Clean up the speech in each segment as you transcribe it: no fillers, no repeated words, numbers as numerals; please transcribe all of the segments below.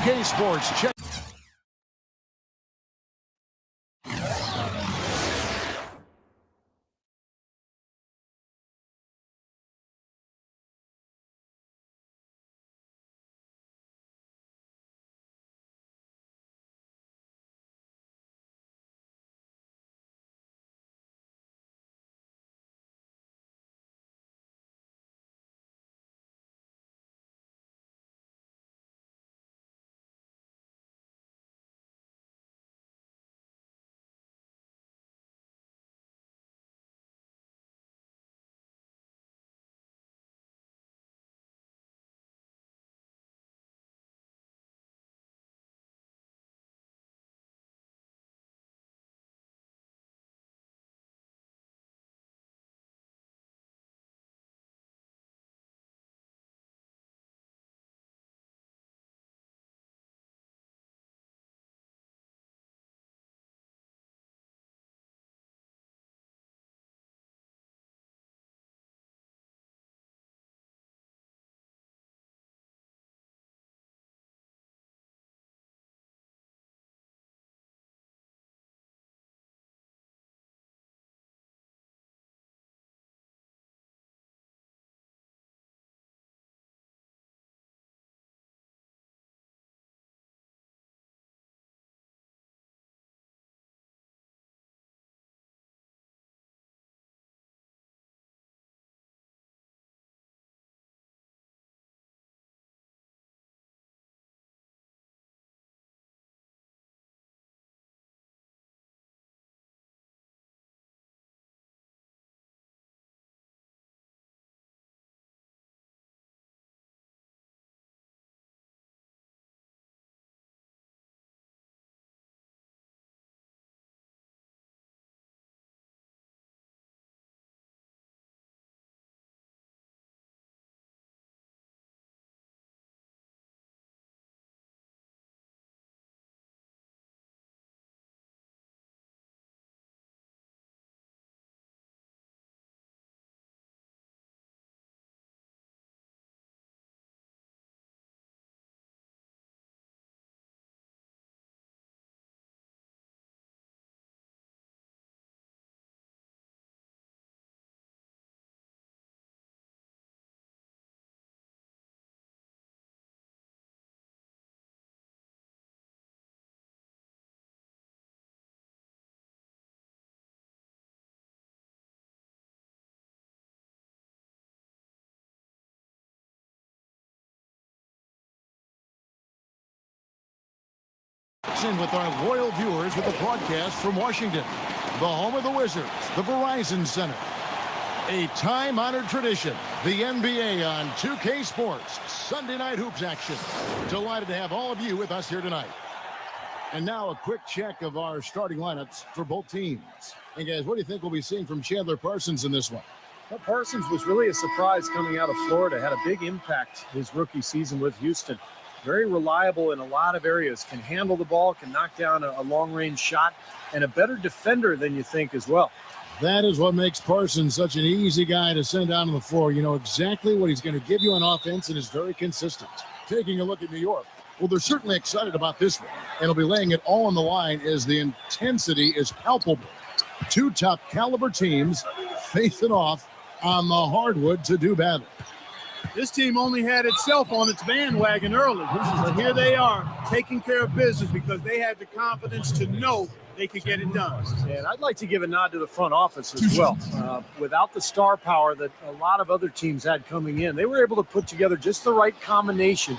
2K Sports. Check. In with our loyal viewers with the broadcast from Washington, the home of the Wizards, the Verizon Center. A time-honored tradition, the NBA on 2K Sports, Sunday night hoops action. Delighted to have all of you with us here tonight. And now a quick check of our starting lineups for both teams. Hey guys, what do you think we'll be seeing from Chandler Parsons in this one? Well, Parsons was really a surprise coming out of Florida, had a big impact his rookie season with Houston. Very reliable in a lot of areas, can handle the ball, can knock down a long-range shot, and a better defender than you think as well. That is what makes Parsons such an easy guy to send down on the floor. You know exactly what he's going to give you on offense and is very consistent. Taking a look at New York. Well, they're certainly excited about this one, and they'll be laying it all on the line as the intensity is palpable. Two top caliber teams facing off on the hardwood to do battle. This team only had itself on its bandwagon early, but here they are taking care of business because they had the confidence to know they could get it done. And I'd like to give a nod to the front office as well. Without the star power that a lot of other teams had coming in, they were able to put together just the right combination,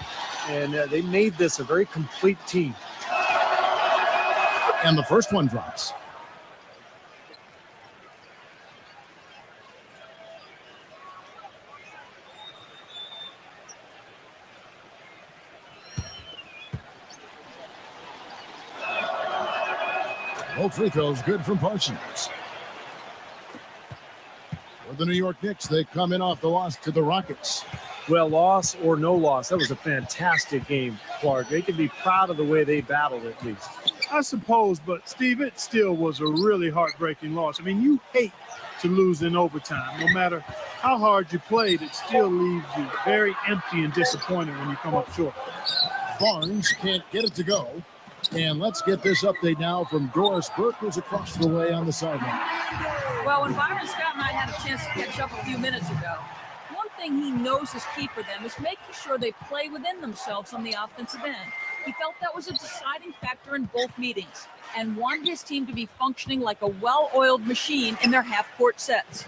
and they made this a very complete team. And the first one drops. Both free throws good from Parsons. For the New York Knicks, they come in off the loss to the Rockets. Well, loss or no loss, that was a fantastic game, Clark. They can be proud of the way they battled at least. I suppose, but Steve, it still was a really heartbreaking loss. I mean, you hate to lose in overtime. No matter how hard you played, it still leaves you very empty and disappointed when you come up short. Barnes can't get it to go. And let's get this update now from Doris Burke, who's across the way on the sideline. Well, when Byron Scott and I had a chance to catch up a few minutes ago, one thing he knows is key for them is making sure they play within themselves on the offensive end. He felt that was a deciding factor in both meetings and wanted his team to be functioning like a well-oiled machine in their half-court sets.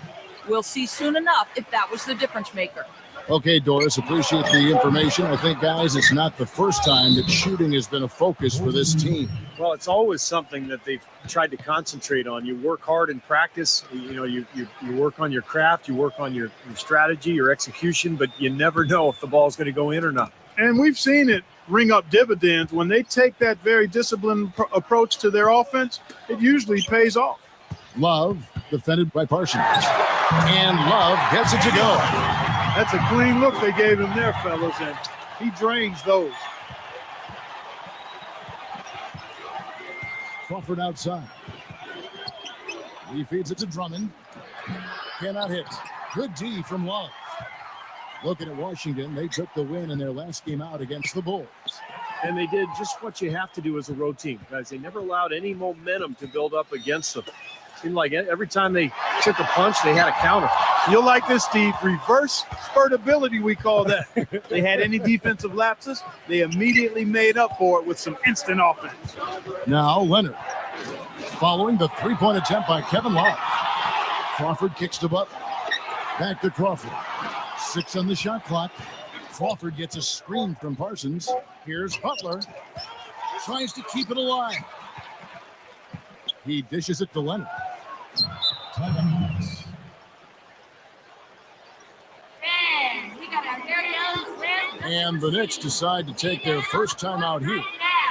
We'll see soon enough if that was the difference maker. Okay, Doris, appreciate the information. I think, guys, it's not the first time that shooting has been a focus for this team. Well, it's always something that they've tried to concentrate on. You work hard in practice. You work on your craft. You work on your strategy, your execution, but you never know if the ball's going to go in or not. And we've seen it ring up dividends. When they take that very disciplined approach to their offense, it usually pays off. Love, defended by Parsons. And Love gets it to go. That's a clean look they gave him there, fellas, and he drains those. Crawford outside. He feeds it to Drummond. Cannot hit. Good D from Love. Looking at Washington, they took the win in their last game out against the Bulls. And they did just what you have to do as a road team, guys. They never allowed any momentum to build up against them. Seemed like every time they took a punch, they had a counter. You'll like this, Steve. Reverse spurtability, we call that. They had any defensive lapses, they immediately made up for it with some instant offense. Now Leonard, following the three-point attempt by Kevin Love. Crawford kicks to Butler. Back to Crawford. 6 on the shot clock. Crawford gets a screen from Parsons. Here's Butler. Tries to keep it alive. He dishes it to Leonard. And the Knicks decide to take their first time out here.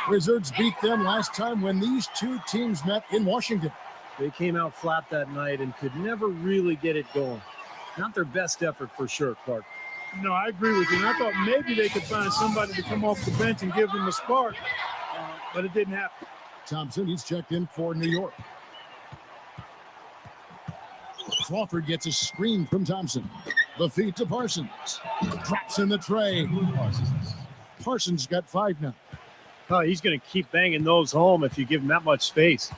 Wizards beat them last time when these two teams met in Washington. They came out flat that night and could never really get it going. Not their best effort for sure, Clark. No, I agree with you. And I thought maybe they could find somebody to come off the bench and give them a spark, but it didn't happen. Thompson, he's checked in for New York. Crawford gets a screen from Thompson. The feed to Parsons. Drops in the tray. Parsons got 5 now. Oh, he's going to keep banging those home if you give him that much space.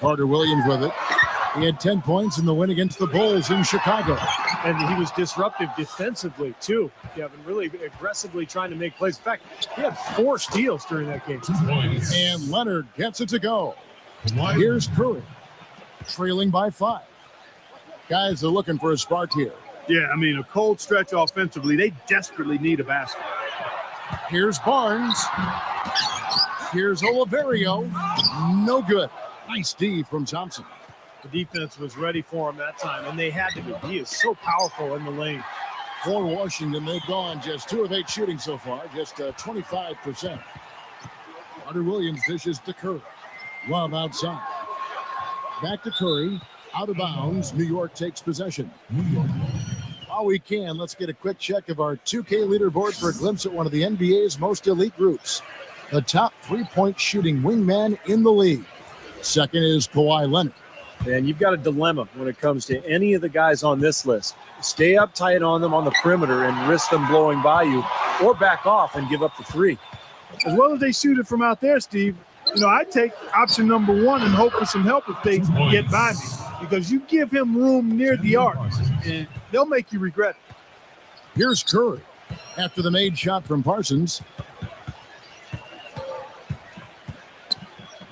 Carter Williams with it. He had 10 points in the win against the Bulls in Chicago. And he was disruptive defensively, too, Kevin, really aggressively trying to make plays. In fact, he had 4 steals during that game. And Leonard gets it to go. Here's Curry, trailing by 5. Guys are looking for a spark here. Yeah, I mean, a cold stretch offensively. They desperately need a basket. Here's Barnes. Here's Oliverio. No good. Nice D from Thompson. The defense was ready for him that time, and they had to be. He is so powerful in the lane. For Washington, they've gone just 2 of 8 shooting so far, just 25%. Carter Williams dishes to Curry. Love outside. Back to Curry. Out of bounds. New York takes possession. While we can, let's get a quick check of our 2K leaderboard for a glimpse at one of the NBA's most elite groups. The top 3-point shooting wingman in the league. Second is Kawhi Leonard. And you've got a dilemma when it comes to any of the guys on this list. Stay up tight on them on the perimeter and risk them blowing by you, or back off and give up the 3. As well as they shoot it from out there, Steve, I'd take option number 1 and hope for some help if they get by me. Because you give him room near the arc, and they'll make you regret it. Here's Curry after the made shot from Parsons.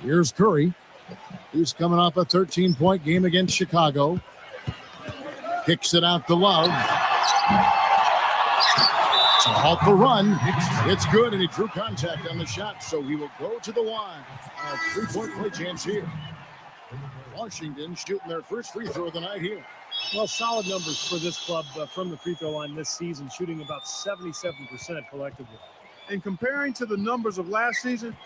Here's Curry. He's coming off a 13-point game against Chicago. Kicks it out to Love. To halt the run. It's good, and he drew contact on the shot, so he will go to the line. A 3-point play chance here. Washington shooting their first free throw of the night here. Well, solid numbers for this club from the free throw line this season, shooting about 77% collectively. And comparing to the numbers of last season,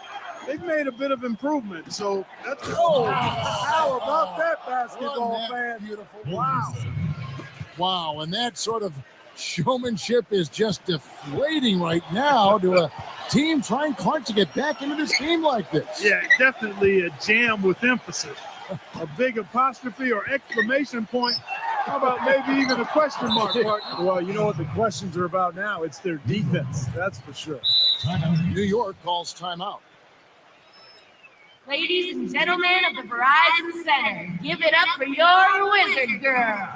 they've made a bit of improvement. So that's how about that basketball, fan? Beautiful. Wow. Wow, and that sort of showmanship is just deflating right now to a team trying hard to get back into this game like this. Yeah, definitely a jam with emphasis. A big apostrophe or exclamation point How about maybe even a question mark, partner? Well, you know what the questions are about now? It's their defense, that's for sure. New York calls timeout. Ladies and gentlemen of the Verizon Center, give it up for your Wizard Girl.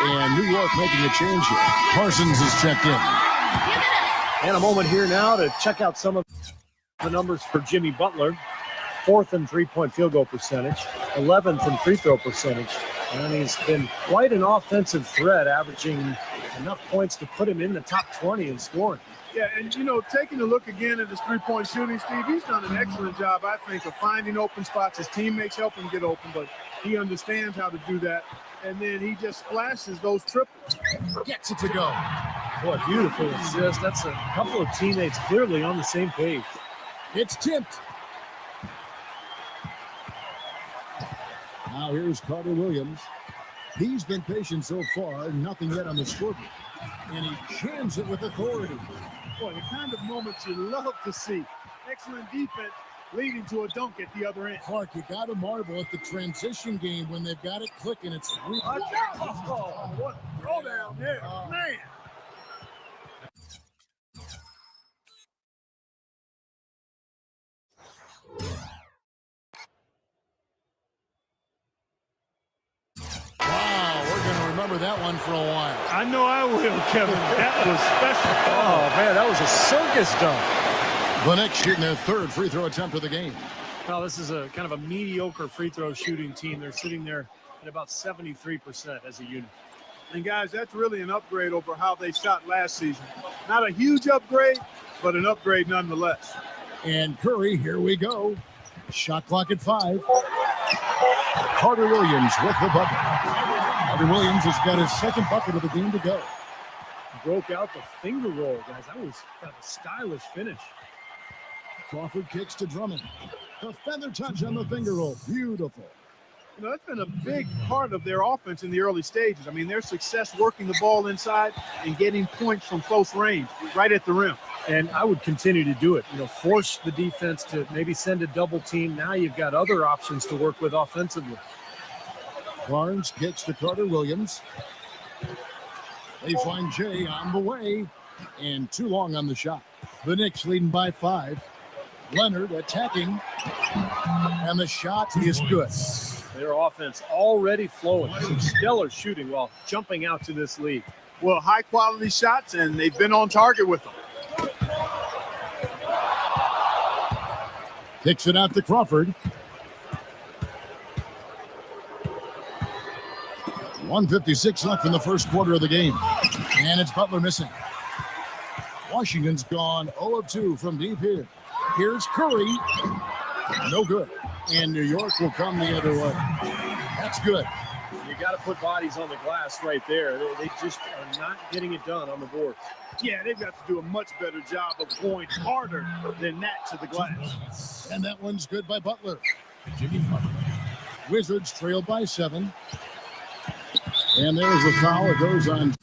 And New York making a change here. Parsons is checked in. And a moment here now to check out some of the numbers for Jimmy Butler. 4th in three-point field goal percentage, 11th in free throw percentage. And he's been quite an offensive threat, averaging enough points to put him in the top 20 in scoring. Yeah, and, you know, taking a look again at his three-point shooting, Steve, he's done an excellent job, I think, of finding open spots. His teammates help him get open, but he understands how to do that. And then he just splashes those triples. Gets it to go. What a beautiful assist. That's a couple of teammates clearly on the same page. It's tipped. Now here's Carter Williams. He's been patient so far, nothing yet on the scoreboard. And he jams it with authority. Boy, the kind of moments you love to see. Excellent defense leading to a dunk at the other end. Clark, you got to marvel at the transition game when they've got it clicking. It's really Oh, what a throwdown there, man. wow. We're going to remember that one for a while. I know I will, Kevin. That was special. Oh, man, that was a circus dunk. The Knicks shooting their 3rd free throw attempt of the game. Well, this is a kind of a mediocre free throw shooting team. They're sitting there at about 73% as a unit. And, guys, that's really an upgrade over how they shot last season. Not a huge upgrade, but an upgrade nonetheless. And Curry, here we go. Shot clock at 5. Carter Williams with the bucket. Carter Williams has got his 2nd bucket of the game to go. Broke out the finger roll, guys. That was a stylish finish. Crawford kicks to Drummond. The feather touch on the finger roll. Beautiful. You know, that's been a big part of their offense in the early stages. I mean, their success working the ball inside and getting points from close range, right at the rim. And I would continue to do it. You know, force the defense to maybe send a double team. Now you've got other options to work with offensively. Barnes kicks to Carter Williams. Baseline J on the way. And too long on the shot. The Knicks leading by 5. Leonard attacking. And the shot is good. Their offense already flowing. Some stellar shooting while jumping out to this lead. Well, high-quality shots, and they've been on target with them. Kicks it out to Crawford. 1:56 left in the first quarter of the game. And it's Butler missing. Washington's gone 0 of 2 from deep here. Here's Curry. No good. And New York will come the other way. That's good. You got to put bodies on the glass right there. They just are not getting it done on the board. Yeah, they've got to do a much better job of going harder than that to the glass. And that one's good by Butler. Jimmy Butler. Wizards trail by 7. And there's a foul. It goes on.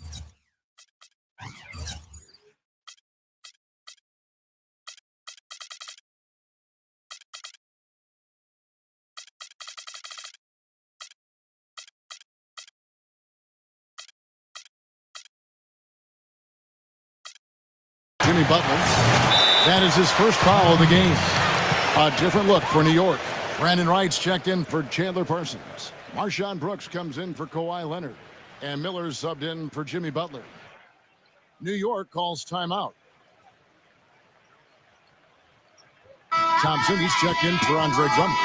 Jimmy Butler. That is his first foul of the game. A different look for New York. Brandon Wright's checked in for Chandler Parsons. Marshawn Brooks comes in for Kawhi Leonard. And Miller's subbed in for Jimmy Butler. New York calls timeout. Thompson, he's checked in for Andre Drummond.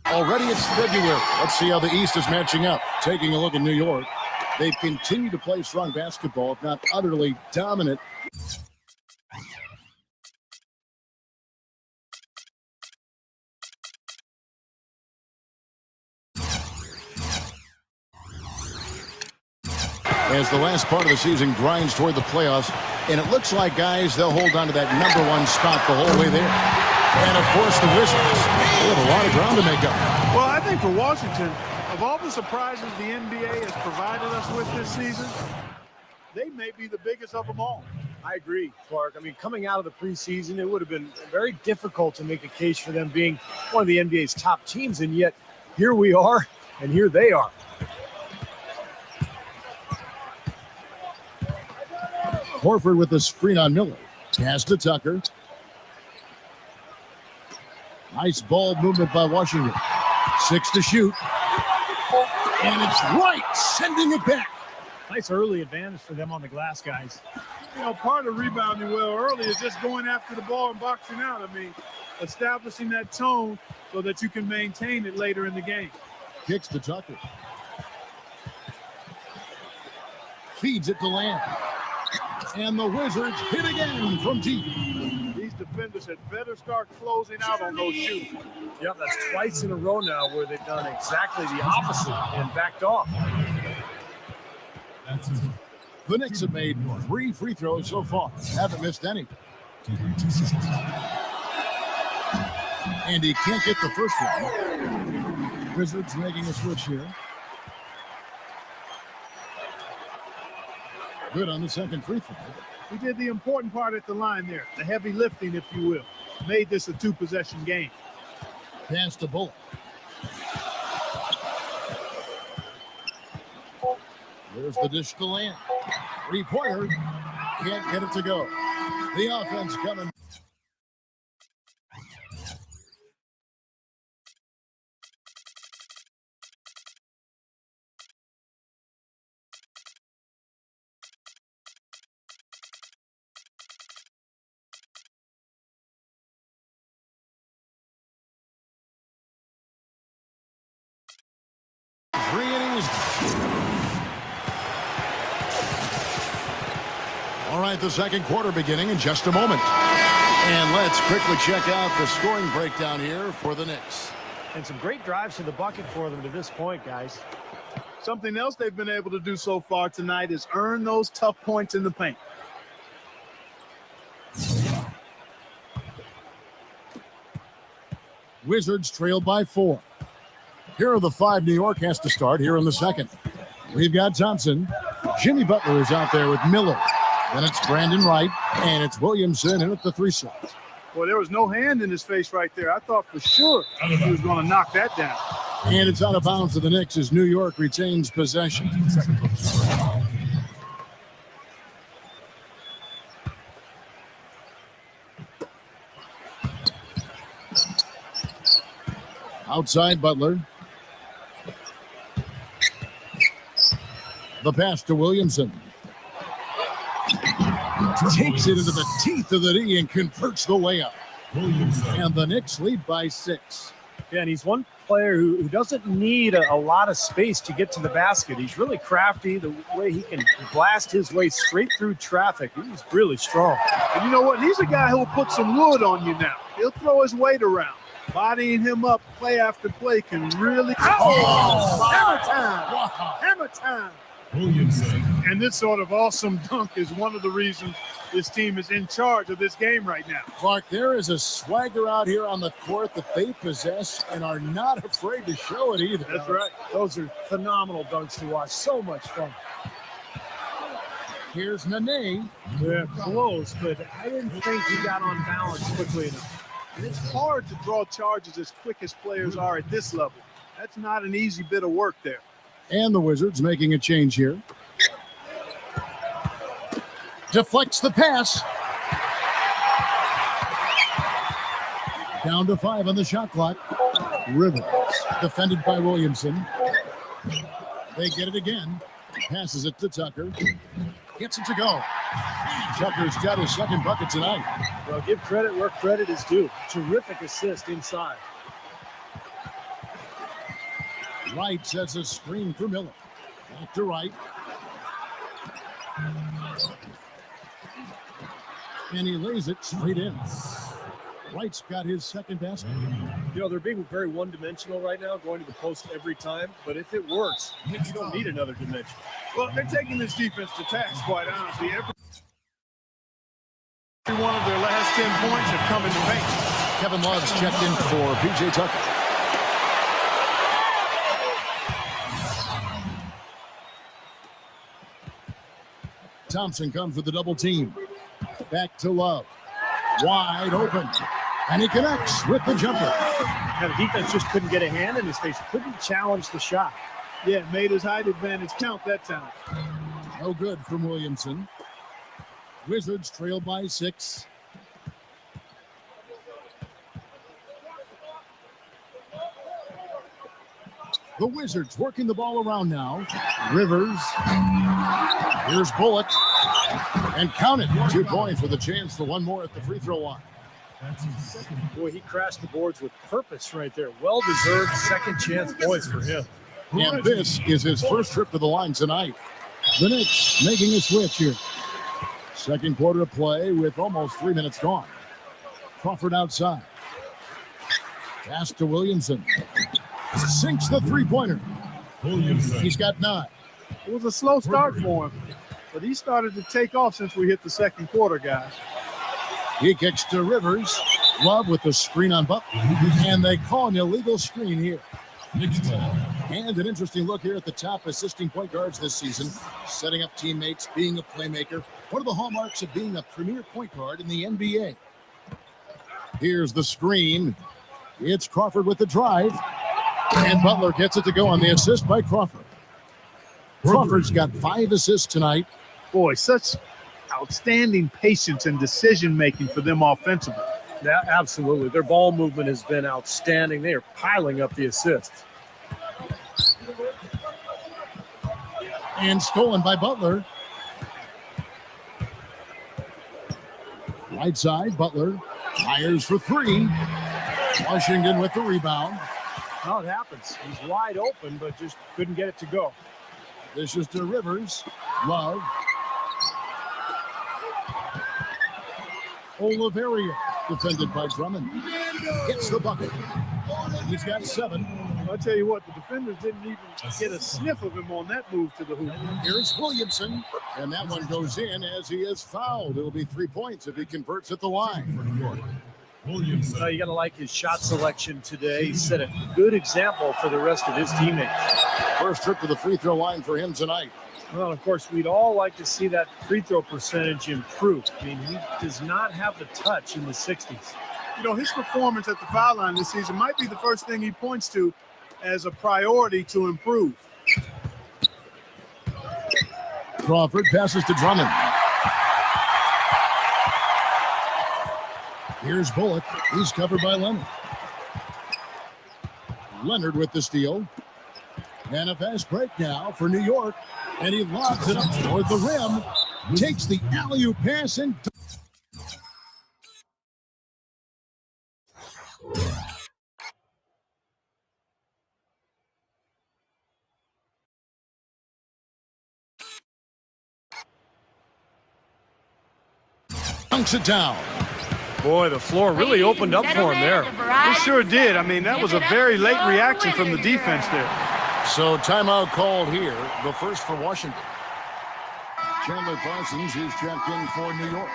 Already it's February. Let's see how the East is matching up. Taking a look at New York. They've continued to play strong basketball, if not utterly dominant. As the last part of the season grinds toward the playoffs, and it looks like, guys, they'll hold on to that #1 spot the whole way there. And, of course, the Wizards. They have a lot of ground to make up. Well, I think for Washington, Of all the surprises the NBA has provided us with this season, they may be the biggest of them all. I agree, Clark. I mean, coming out of the preseason, it would have been very difficult to make a case for them being one of the NBA's top teams, and yet here we are, and here they are. Horford with the screen on Miller. Pass to Tucker. Nice ball movement by Washington. 6 to shoot. And it's right, sending it back. Nice early advantage for them on the glass, guys. You know, part of rebounding well early is just going after the ball and boxing out. I mean, establishing that tone so that you can maintain it later in the game. Kicks to Tucker. Feeds it to Lamb. And the Wizards hit again from deep. These defenders had better start closing out on those shoots. Yep, that's twice in a row now where they've done exactly the opposite and backed off. The Knicks have made 3 free throws so far. Haven't missed any. And he can't get the first one. Wizards making a switch here. Good on the second free throw. He did the important part at the line there, the heavy lifting, if you will. Made this a 2-possession game. Pass to Bullock. There's the dish to Lamb. 3-pointer. Can't get it to go. The offense coming. All right, the second quarter beginning in just a moment. And let's quickly check out the scoring breakdown here for the Knicks. And some great drives to the bucket for them to this point, guys. Something else they've been able to do so far tonight is earn those tough points in the paint. Wizards trailed by 4. Here are the 5 New York has to start here in the second. We've got Thompson. Jimmy Butler is out there with Miller. Then it's Brandon Wright, and it's Williamson in at the 3 slot. Well, there was no hand in his face right there. I thought for sure he was going to knock that down. And it's out of bounds to the Knicks as New York retains possession. Outside Butler. The pass to Williamson. Takes it into the teeth of the D and converts the layup. And the Knicks lead by 6. Yeah, and he's one player who doesn't need a lot of space to get to the basket. He's really crafty. The way he can blast his way straight through traffic, he's really strong. And you know what? He's a guy who'll put some wood on you now. He'll throw his weight around. Bodying him up play after play can really... Hammer time! Wow. Hammer time! Williamson. And this sort of awesome dunk is one of the reasons this team is in charge of this game right now. Clark, there is a swagger out here on the court that they possess and are not afraid to show it either. That's right. Those are phenomenal dunks to watch. So much fun. Here's Nene. Yeah, close, but I didn't think he got on balance quickly enough. And it's hard to draw charges as quick as players are at this level. That's not an easy bit of work there. And the Wizards making a change here. Deflects the pass. Down to 5 on the shot clock. Rivers, defended by Williamson. They get it again. Passes it to Tucker. Gets it to go. Tucker's got his second bucket tonight. Well, give credit where credit is due. Terrific assist inside. Wright sets a screen for Miller. Back to Wright. And he lays it straight in. Wright's got his second basket. You know, they're being very one-dimensional right now, going to the post every time. But if it works, you don't need another dimension. Well, they're taking this defense to task, quite honestly. Every one of their last 10 points have come in the paint. Kevin Love's checked in for P.J. Tucker. Thompson comes with the double team. Back to Love. Wide open. And he connects with the jumper. Now, the defense just couldn't get a hand in his face. Couldn't challenge the shot. Yeah, made his height advantage count that time. No good from Williamson. Wizards trail by 6. The Wizards working the ball around now. Rivers. Here's Bullock. And count it. 2 points with a chance for one more at the free throw line. Boy, he crashed the boards with purpose right there. Well-deserved second chance points for him. And this is his first trip to the line tonight. The Knicks making a switch here. Second quarter of play with almost 3 minutes gone. Crawford outside. Pass to Williamson. Sinks the three-pointer. Williamson. He's got 9. It was a slow start for him, but he started to take off since we hit the second quarter, guys. He kicks to Rivers. Love with the screen on Butler. And they call an illegal screen here. And an interesting look here at the top assisting point guards this season. Setting up teammates, being a playmaker. One of the hallmarks of being a premier point guard in the NBA. Here's the screen. It's Crawford with the drive. And Butler gets it to go on the assist by Crawford. Crawford's got 5 assists tonight. Boy, such outstanding patience and decision-making for them offensively. Yeah, absolutely. Their ball movement has been outstanding. They are piling up the assists. And stolen by Butler. Right side, Butler fires for 3. Washington with the rebound. Well, it happens. He's wide open, but just couldn't get it to go. This is to Rivers. Love. Oliveria, defended by Drummond. Gets the bucket. He's got 7. I'll tell you what, the defenders didn't even get a sniff of him on that move to the hoop. Here's Williamson, and that one goes in as he is fouled. It'll be 3 points if he converts at the line. Williamson. You got to like his shot selection today. He set a good example for the rest of his teammates. First trip to the free throw line for him tonight. Well, of course, we'd all like to see that free throw percentage improve. I mean, he does not have the touch in the 60s. You know, his performance at the foul line this season might be the first thing he points to as a priority to improve. Crawford passes to Drummond. Here's Bullock. He's covered by Leonard. Leonard with the steal. And a fast break now for New York. And he lobs it up toward the rim. Takes the alley-oop pass and dunks it down. Boy, the floor really opened up for him there. It sure did. I mean, that was a very late reaction from the defense there. So timeout called here, the first for Washington. Chandler Parsons is checked in for New York.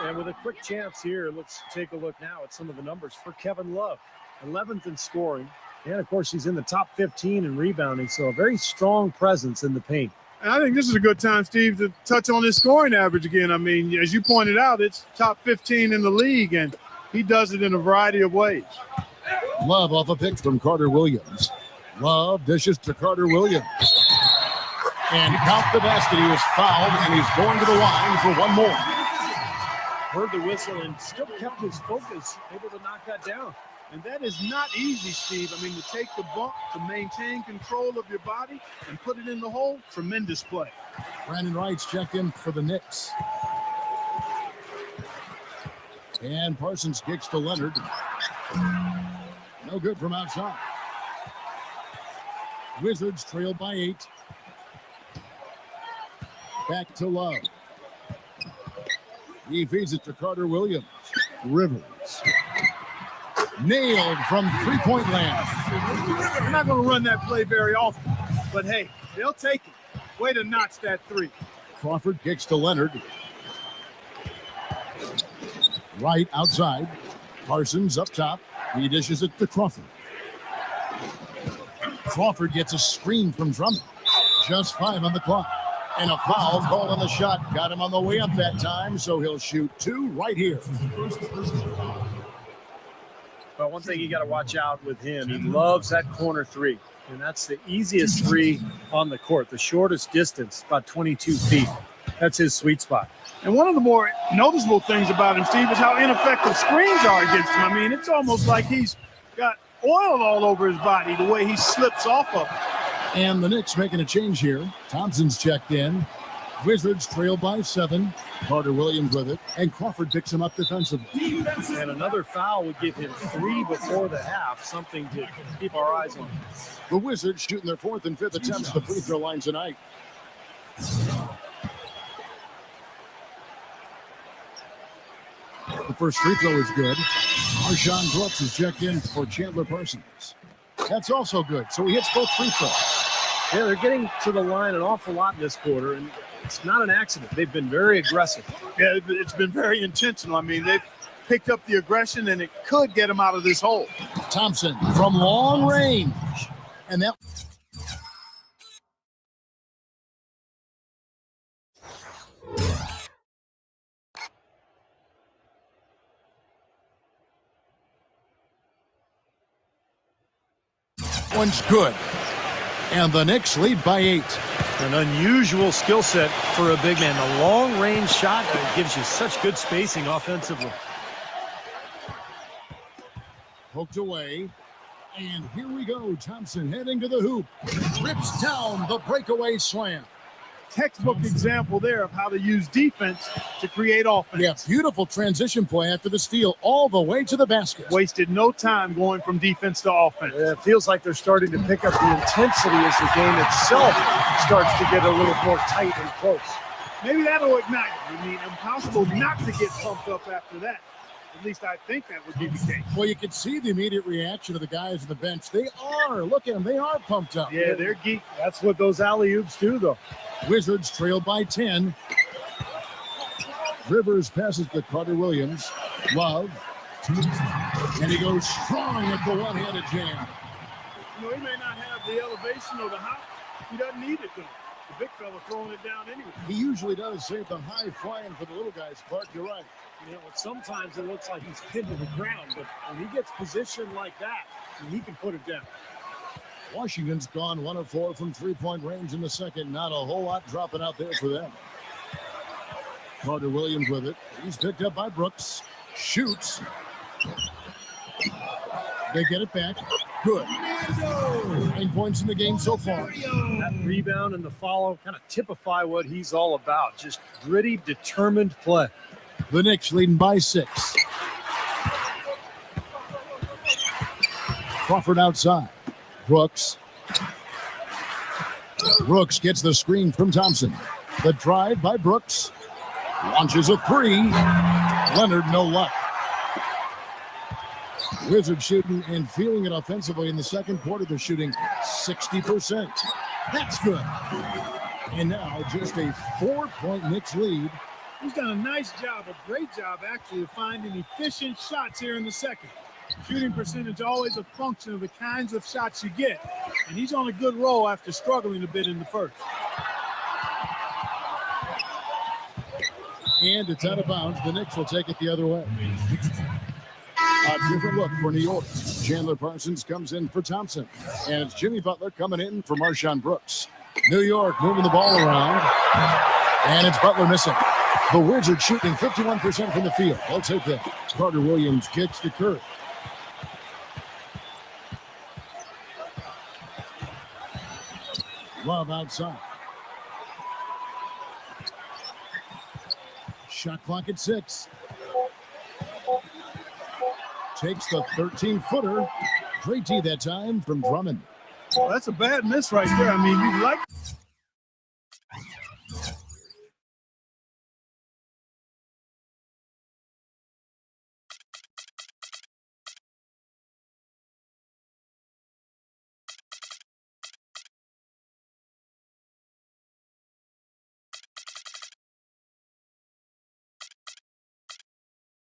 And with a quick chance here, let's take a look now at some of the numbers for Kevin Love. 11th in scoring. And, of course, he's in the top 15 in rebounding, so a very strong presence in the paint. And I think this is a good time, Steve, to touch on his scoring average again. I mean, as you pointed out, it's top 15 in the league, and he does it in a variety of ways. Love off a pick from Carter Williams. Love dishes to Carter Williams. And count the basket. He was fouled, and he's going to the line for one more. Heard the whistle and still kept his focus, able to knock that down. And that is not easy, Steve. I mean, to take the bump, to maintain control of your body and put it in the hole, tremendous play. Brandon Wright's checked in for the Knicks. And Parsons kicks to Leonard. No good from outside. Wizards trail by 8. Back to Love. He feeds it to Carter Williams. Rivers. Nailed from three-point land. We're not going to run that play very often, but hey, they'll take it. Way to notch that 3. Crawford kicks to Leonard. Right outside. Parsons up top. He dishes it to Crawford. Crawford gets a screen from Drummond. Just 5 on the clock. And a foul called on the shot. Got him on the way up that time, so he'll shoot 2 right here. But one thing you got to watch out with him, he loves that corner 3. And that's the easiest 3 on the court. The shortest distance, about 22 feet. That's his sweet spot. And one of the more noticeable things about him, Steve, is how ineffective screens are against him. I mean, it's almost like he's got oil all over his body, the way he slips off of it. And the Knicks making a change here. Thompson's checked in. Wizards trail by 7. Carter Williams with it. And Crawford picks him up defensively. And another foul would give him 3 before the half, something to keep our eyes on. The Wizards shooting their 4th and 5th attempts at the free throw line tonight. The first free throw is good. Marshawn Brooks is checked in for Chandler Parsons. That's also good. So he hits both free throws. Yeah, they're getting to the line an awful lot in this quarter, and it's not an accident. They've been very aggressive. Yeah, it's been very intentional. I mean, they've picked up the aggression, and it could get him out of this hole. Thompson from long range. And that... one's good. And the Knicks lead by 8. An unusual skill set for a big man. A long-range shot that gives you such good spacing offensively. Poked away. And here we go. Thompson heading to the hoop. Rips down the breakaway slam. Textbook example there of how to use defense to create offense. Yeah, beautiful transition play after the steal all the way to the basket. Wasted no time going from defense to offense. Yeah, it feels like they're starting to pick up the intensity as the game itself starts to get a little more tight and close. Maybe that'll ignite it. I mean, impossible not to get pumped up after that. At least I think that would be the case. Well, you can see the immediate reaction of the guys on the bench. They are. Look at them. They are pumped up. Yeah, they're geek. That's what those alley-oops do, though. Wizards trail by 10. Rivers passes to Carter Williams. Love. And he goes strong at the one-handed jam. You know, he may not have the elevation or the height. He doesn't need it, though. The big fella throwing it down anyway. He usually does save the high flying for the little guys. Clark, you're right. You know, sometimes it looks like he's pinned to the ground, but when he gets positioned like that, he can put it down. Washington's gone 1 of 4 from three-point range in the second. Not a whole lot dropping out there for them. Carter Williams with it. He's picked up by Brooks. Shoots. They get it back. Good. 9 points in the game so far. That rebound and the follow kind of typify what he's all about. Just gritty, determined play. The Knicks leading by 6. Crawford outside. Brooks. Brooks gets the screen from Thompson. The drive by Brooks. Launches a 3. Leonard, no luck. Wizards shooting and feeling it offensively in the second quarter. They're shooting 60%. That's good. And now just a 4-point Knicks lead. He's done a nice job, a great job actually, of finding efficient shots here in the second. Shooting percentage always a function of the kinds of shots you get. And he's on a good roll after struggling a bit in the first. And it's out of bounds. The Knicks will take it the other way. A different look for New York. Chandler Parsons comes in for Thompson. And it's Jimmy Butler coming in for Marshawn Brooks. New York moving the ball around. And it's Butler missing. The Wizards shooting 51% from the field. They'll take that. Carter Williams kicks to Curry. Love outside. Shot clock at 6. Takes the 13-footer. Great tee that time from Drummond. Well, that's a bad miss right there. I mean, you like...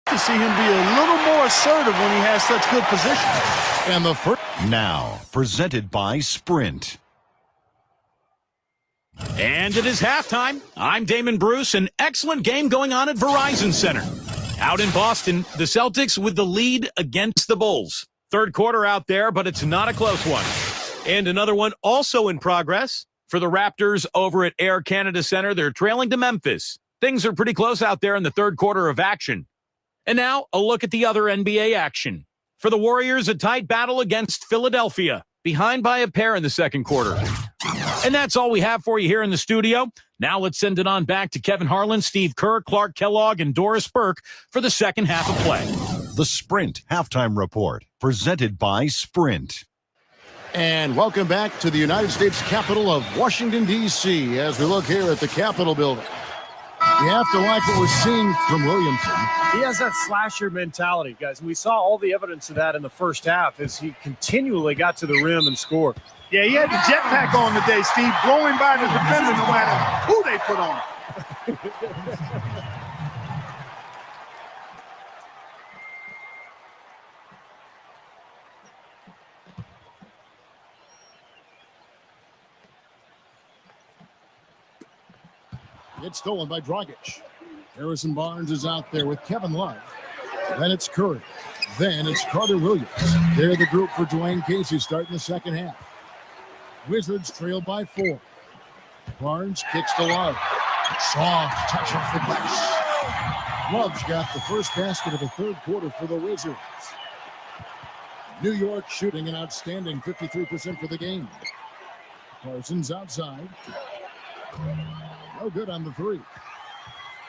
to see him be a little more assertive when he has such good position. And the first. Now, presented by Sprint. And it is halftime. I'm Damon Bruce. An excellent game going on at Verizon Center. Out in Boston, the Celtics with the lead against the Bulls. Third quarter out there, but it's not a close one. And another one also in progress for the Raptors over at Air Canada Center. They're trailing to Memphis. Things are pretty close out there in the third quarter of action. And now a look at the other NBA action. For the Warriors, a tight battle against Philadelphia, behind by a pair in the second quarter. And that's all we have for you here in the studio. Now let's send it on back to Kevin Harlan, Steve Kerr, Clark Kellogg, and Doris Burke for the second half of play. The Sprint Halftime Report, presented by Sprint. And welcome back to the United States capital of Washington, D.C. as we look here at the Capitol building. You have to like what we're seeing from Williamson. He has that slasher mentality, guys. We saw all the evidence of that in the first half as he continually got to the rim and scored. Yeah, he had the jetpack on today, Steve, blowing by the defender no matter who they put on. It's stolen by Dragic. Harrison Barnes is out there with Kevin Love. Then it's Curry. Then it's Carter Williams. They're the group for Dwayne Casey starting the second half. Wizards trail by 4. Barnes kicks to Love. Soft touch off the glass. Love's got the first basket of the third quarter for the Wizards. New York shooting an outstanding 53% for the game. Parsons outside. No good on the three.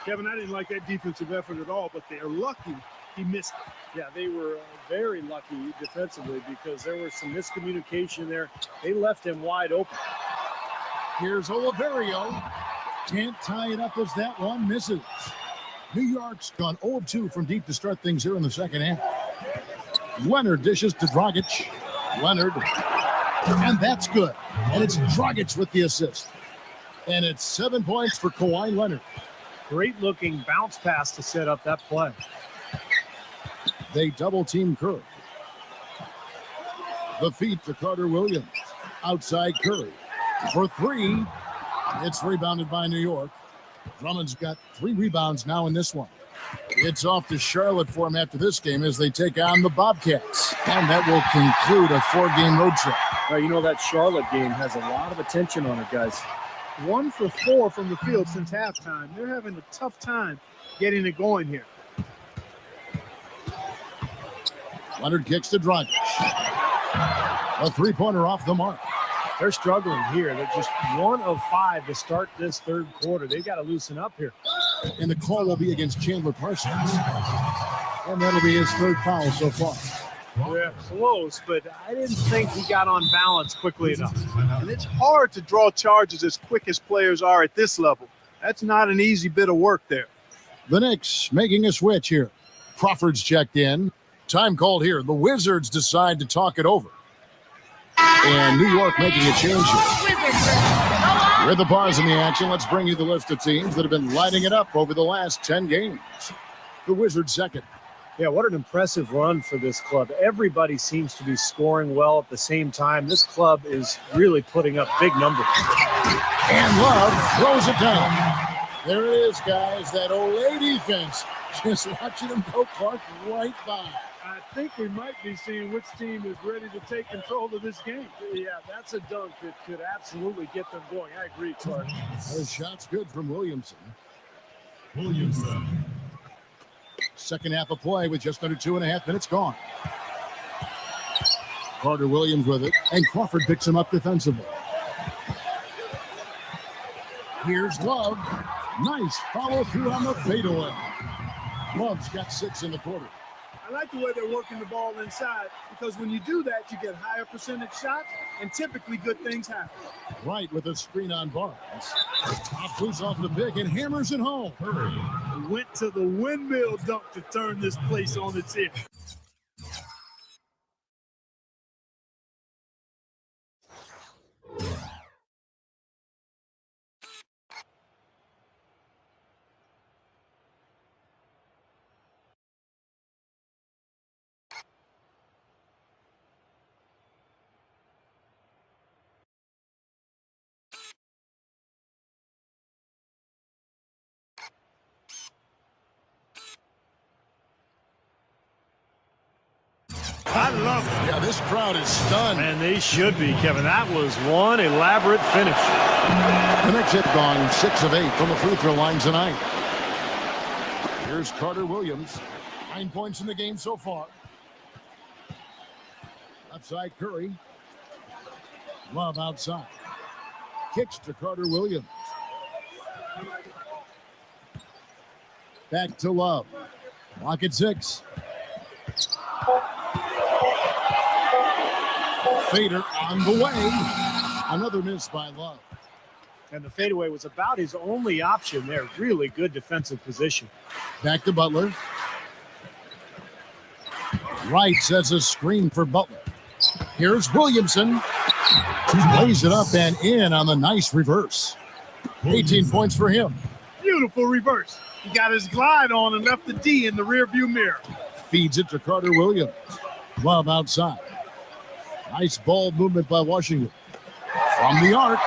Kevin, I didn't like that defensive effort at all, but they're lucky he missed it. Yeah, they were very lucky defensively because there was some miscommunication there. They left him wide open. Here's Oliverio. Can't tie it up as that one misses. New York's gone 0 of 2 from deep to start things here in the second half. Leonard dishes to Dragic. Leonard. And that's good. And it's Dragic with the assist. And it's 7 points for Kawhi Leonard. Great looking bounce pass to set up that play. They double team Curry. The feed to Carter Williams. Outside Curry. For 3. It's rebounded by New York. Drummond's got 3 rebounds now in this one. It's off to Charlotte for him after this game as they take on the Bobcats. And that will conclude a 4-game road trip. Well, you know, that Charlotte game has a lot of attention on it, guys. 1 for 4 from the field since halftime. They're having a tough time getting it going here. Leonard kicks to Dragic. A 3-pointer off the mark. They're struggling here. They're just 1 of 5 to start this third quarter. They've got to loosen up here. And the call will be against Chandler Parsons. And that'll be his 3rd foul so far. Yeah, close, but I didn't think he got on balance quickly enough. And it's hard to draw charges as quick as players are at this level. That's not an easy bit of work there. The Knicks making a switch here. Crawford's checked in. Time called here. The Wizards decide to talk it over. And New York making a change here. With the bars in the action, let's bring you the list of teams that have been lighting it up over the last 10 games. The Wizards second. Yeah, what an impressive run for this club. Everybody seems to be scoring well at the same time. This club is really putting up big numbers. And Love throws it down. There it is, guys. That Olay defense. Just watching them go Clark right by. I think we might be seeing which team is ready to take control of this game. Yeah, that's a dunk that could absolutely get them going. I agree, Clark. Those shots good from Williamson. Second half of play with just under 2.5 minutes gone. Carter Williams with it, and Crawford picks him up defensively. Here's Love. Nice follow through on the fadeaway. Love's got 6 in the quarter. I like the way they're working the ball inside because when you do that, you get higher percentage shots and typically good things happen. Right with a screen on Barnes. Top loose off the pick and hammers it home. He went to the windmill dunk to turn this place on its ear. I love it. Yeah, this crowd is stunned. And they should be, Kevin. That was one elaborate finish. The Knicks have gone 6 of 8 from the free throw line tonight. Here's Carter Williams. 9 points in the game so far. Outside Curry. Love outside. Kicks to Carter Williams. Back to Love. Lock at 6. Fader on the way. Another miss by Love. And the fadeaway was about his only option there. Really good defensive position. Back to Butler. Wright sets a screen for Butler. Here's Williamson. Lays it up and in on the nice reverse. 18 points for him. Beautiful reverse. He got his glide on and left the D in the rearview mirror. Feeds it to Carter Williams. Love outside. Nice ball movement by Washington. From the arc.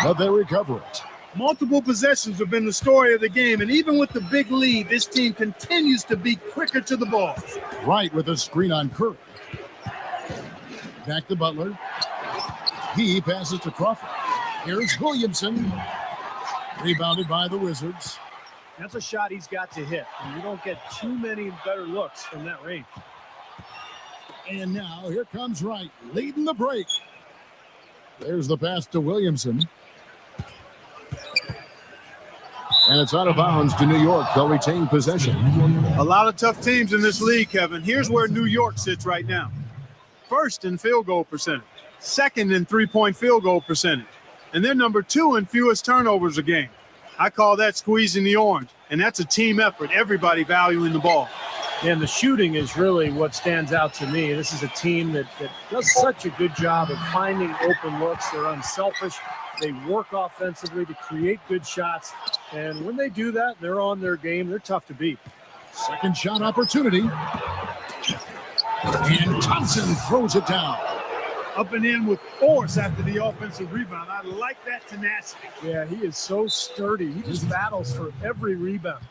But they recover it. Multiple possessions have been the story of the game, and even with the big lead, this team continues to be quicker to the ball. Wright with a screen on Curry. Back to Butler. He passes to Crawford. Here's Williamson. Rebounded by the Wizards. That's a shot he's got to hit. And you don't get too many better looks from that range. And now here comes Wright, leading the break. There's the pass to Williamson. And it's out of bounds to New York. They'll retain possession. A lot of tough teams in this league, Kevin. Here's where New York sits right now. First in field goal percentage. Second in three-point field goal percentage. And they're number 2 in fewest turnovers a game. I call that squeezing the orange. And that's a team effort, everybody valuing the ball. And the shooting is really what stands out to me. This is a team that does such a good job of finding open looks. They're unselfish. They work offensively to create good shots. And when they do that, they're on their game. They're tough to beat. Second shot opportunity. And Thompson throws it down. Up and in with force after the offensive rebound. I like that tenacity. Yeah, he is so sturdy. He just battles for every rebound.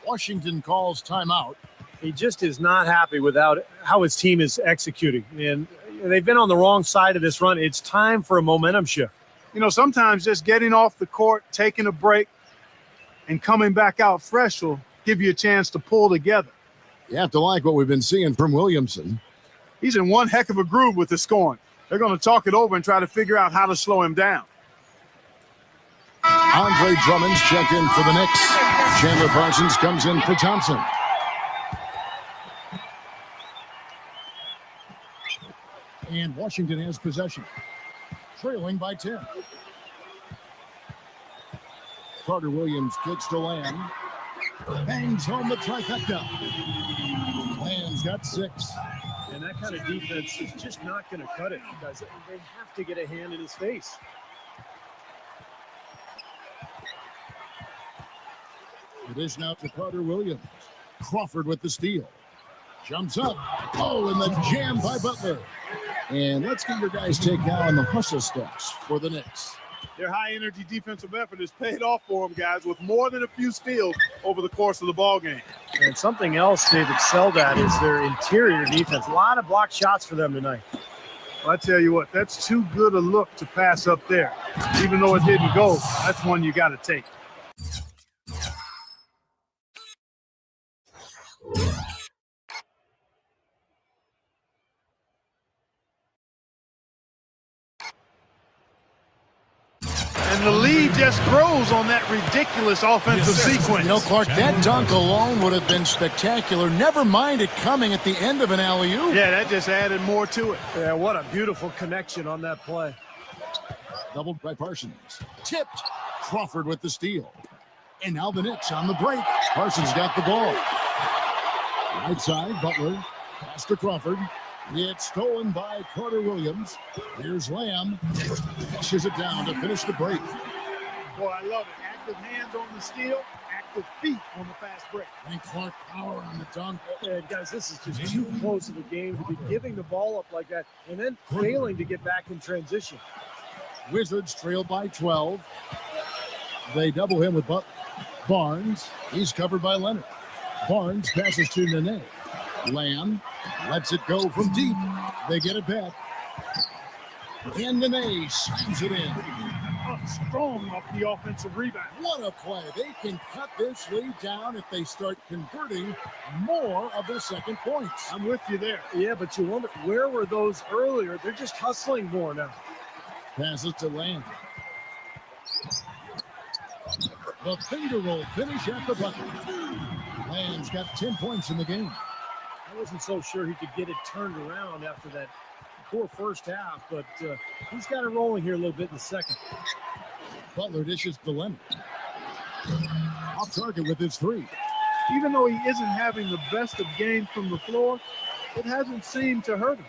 Washington calls timeout. He just is not happy without how his team is executing. And they've been on the wrong side of this run. It's time for a momentum shift. You know, sometimes just getting off the court, taking a break, and coming back out fresh will give you a chance to pull together. You have to like what we've been seeing from Williamson. He's in one heck of a groove with the scoring. They're going to talk it over and try to figure out how to slow him down. Andre Drummond's checked in for the Knicks. Chandler Parsons comes in for Thompson. And Washington has possession. Trailing by 10. Carter Williams kicks to Lamb. Bangs home the trifecta. Lamb's got 6. And that kind of defense is just not going to cut it because they have to get a hand in his face. It is now to Carter Williams. Crawford with the steal. Jumps up. Oh, and the jam by Butler. And let's get your guys' take now on the hustle steps for the Knicks. Their high-energy defensive effort has paid off for them, guys, with more than a few steals over the course of the ball game. And something else they've excelled at is their interior defense. A lot of blocked shots for them tonight. Well, I tell you what, that's too good a look to pass up there. Even though it didn't go, that's one you got to take. And the lead just grows on that ridiculous offensive sequence. You know, Clark, that dunk alone would have been spectacular. Never mind it coming at the end of an alley-oop. Yeah, that just added more to it. Yeah, what a beautiful connection on that play. Doubled by Parsons. Tipped. Crawford with the steal. And now the Knicks on the break. Parsons got the ball. Right side, Butler. Pass to Crawford. It's stolen by Carter Williams. Here's Lamb. Fishes it down to finish the break. Boy, I love it. Active hands on the steal, active feet on the fast break. And Clark power on the dunk. And guys, this is just too close of a game to be giving the ball up like that and then failing to get back in transition. Wizards trail by 12. They double him with Barnes. He's covered by Leonard. Barnes passes to Nene. Lamb Lets it go from deep. They get it back. And Nene slams it in. Up strong off the offensive rebound. What a play. They can cut this lead down if they start converting more of their second points. I'm with you there. Yeah, but you wonder, where were those earlier? They're just hustling more now. Passes to Land. The finger roll finish at the bucket. Land's got 10 points in the game. I wasn't so sure he could get it turned around after that poor first half, but he's got it rolling here a little bit in the second. Butler dishes to Leonard. Off target with his three. Even though he isn't having the best of games from the floor, it hasn't seemed to hurt him.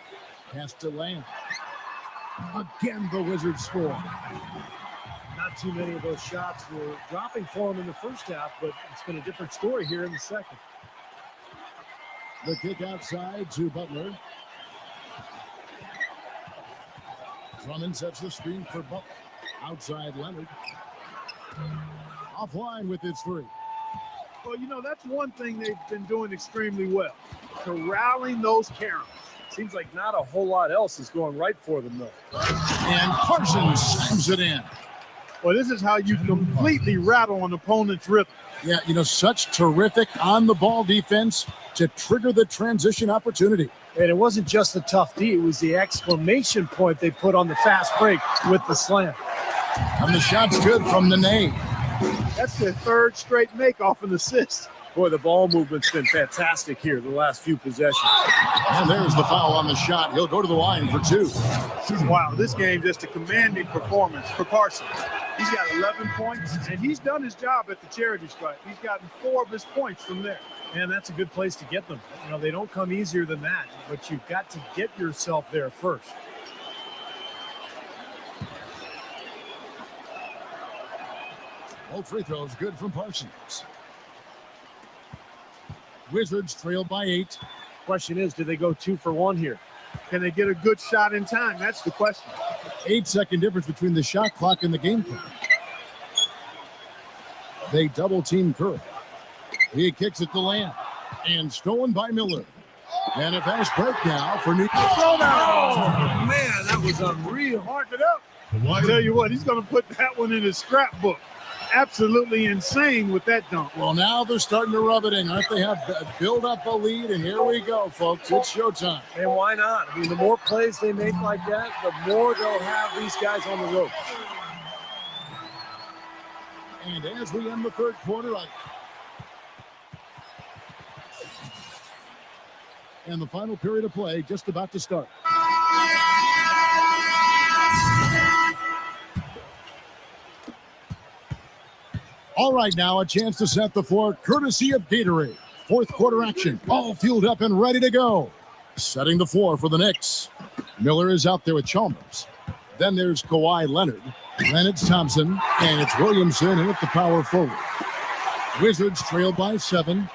Pass to Land. Again, the Wizards score. Not too many of those shots were dropping for him in the first half, but it's been a different story here in the second. The kick outside to Butler. Drummond sets the screen for Butler. Outside Leonard. Offline with his three. Well, you know, that's one thing they've been doing extremely well. Corralling those Karens. Seems like not a whole lot else is going right for them, though. And Parsons slams it in. Well, this is how you completely rattle an opponent's rhythm. Yeah, you know, such terrific on-the-ball defense to trigger the transition opportunity. And it wasn't just the tough D, it was the exclamation point they put on the fast break with the slam. And the shot's good from Nene. That's their third straight make off an assist. Boy, the ball movement's been fantastic here the last few possessions. And there's the foul on the shot. He'll go to the line for two. Wow, this game just a commanding performance for Parsons. He's got 11 points, and he's done his job at the charity stripe. He's gotten 4 of his points from there. And that's a good place to get them. You know, they don't come easier than that, but you've got to get yourself there first. Both free throws good from Parsons. Wizards trail by 8. Question is, do they go 2 for 1 here? Can they get a good shot in time? That's the question. 8-second difference between the shot clock and the game clock. They double team Curry. He kicks it to Land. And stolen by Miller. And a fast break now for New York. Oh, man, that was unreal. Mark it up. I tell you what, he's going to put that one in his scrapbook. Absolutely insane with that dunk. Well, now they're starting to rub it in. Aren't they? Have build up a lead, and here we go, folks. It's showtime. And why not? I mean, the more plays they make like that, the more they'll have these guys on the rope. And as we end the third quarter, and the final period of play just about to start. All right, now a chance to set the floor courtesy of Gatorade. Fourth quarter action, all fueled up and ready to go. Setting the floor for the Knicks. Miller is out there with Chalmers. Then there's Kawhi Leonard. Then it's Thompson, and it's Williamson in at the power forward. Wizards trail by 7.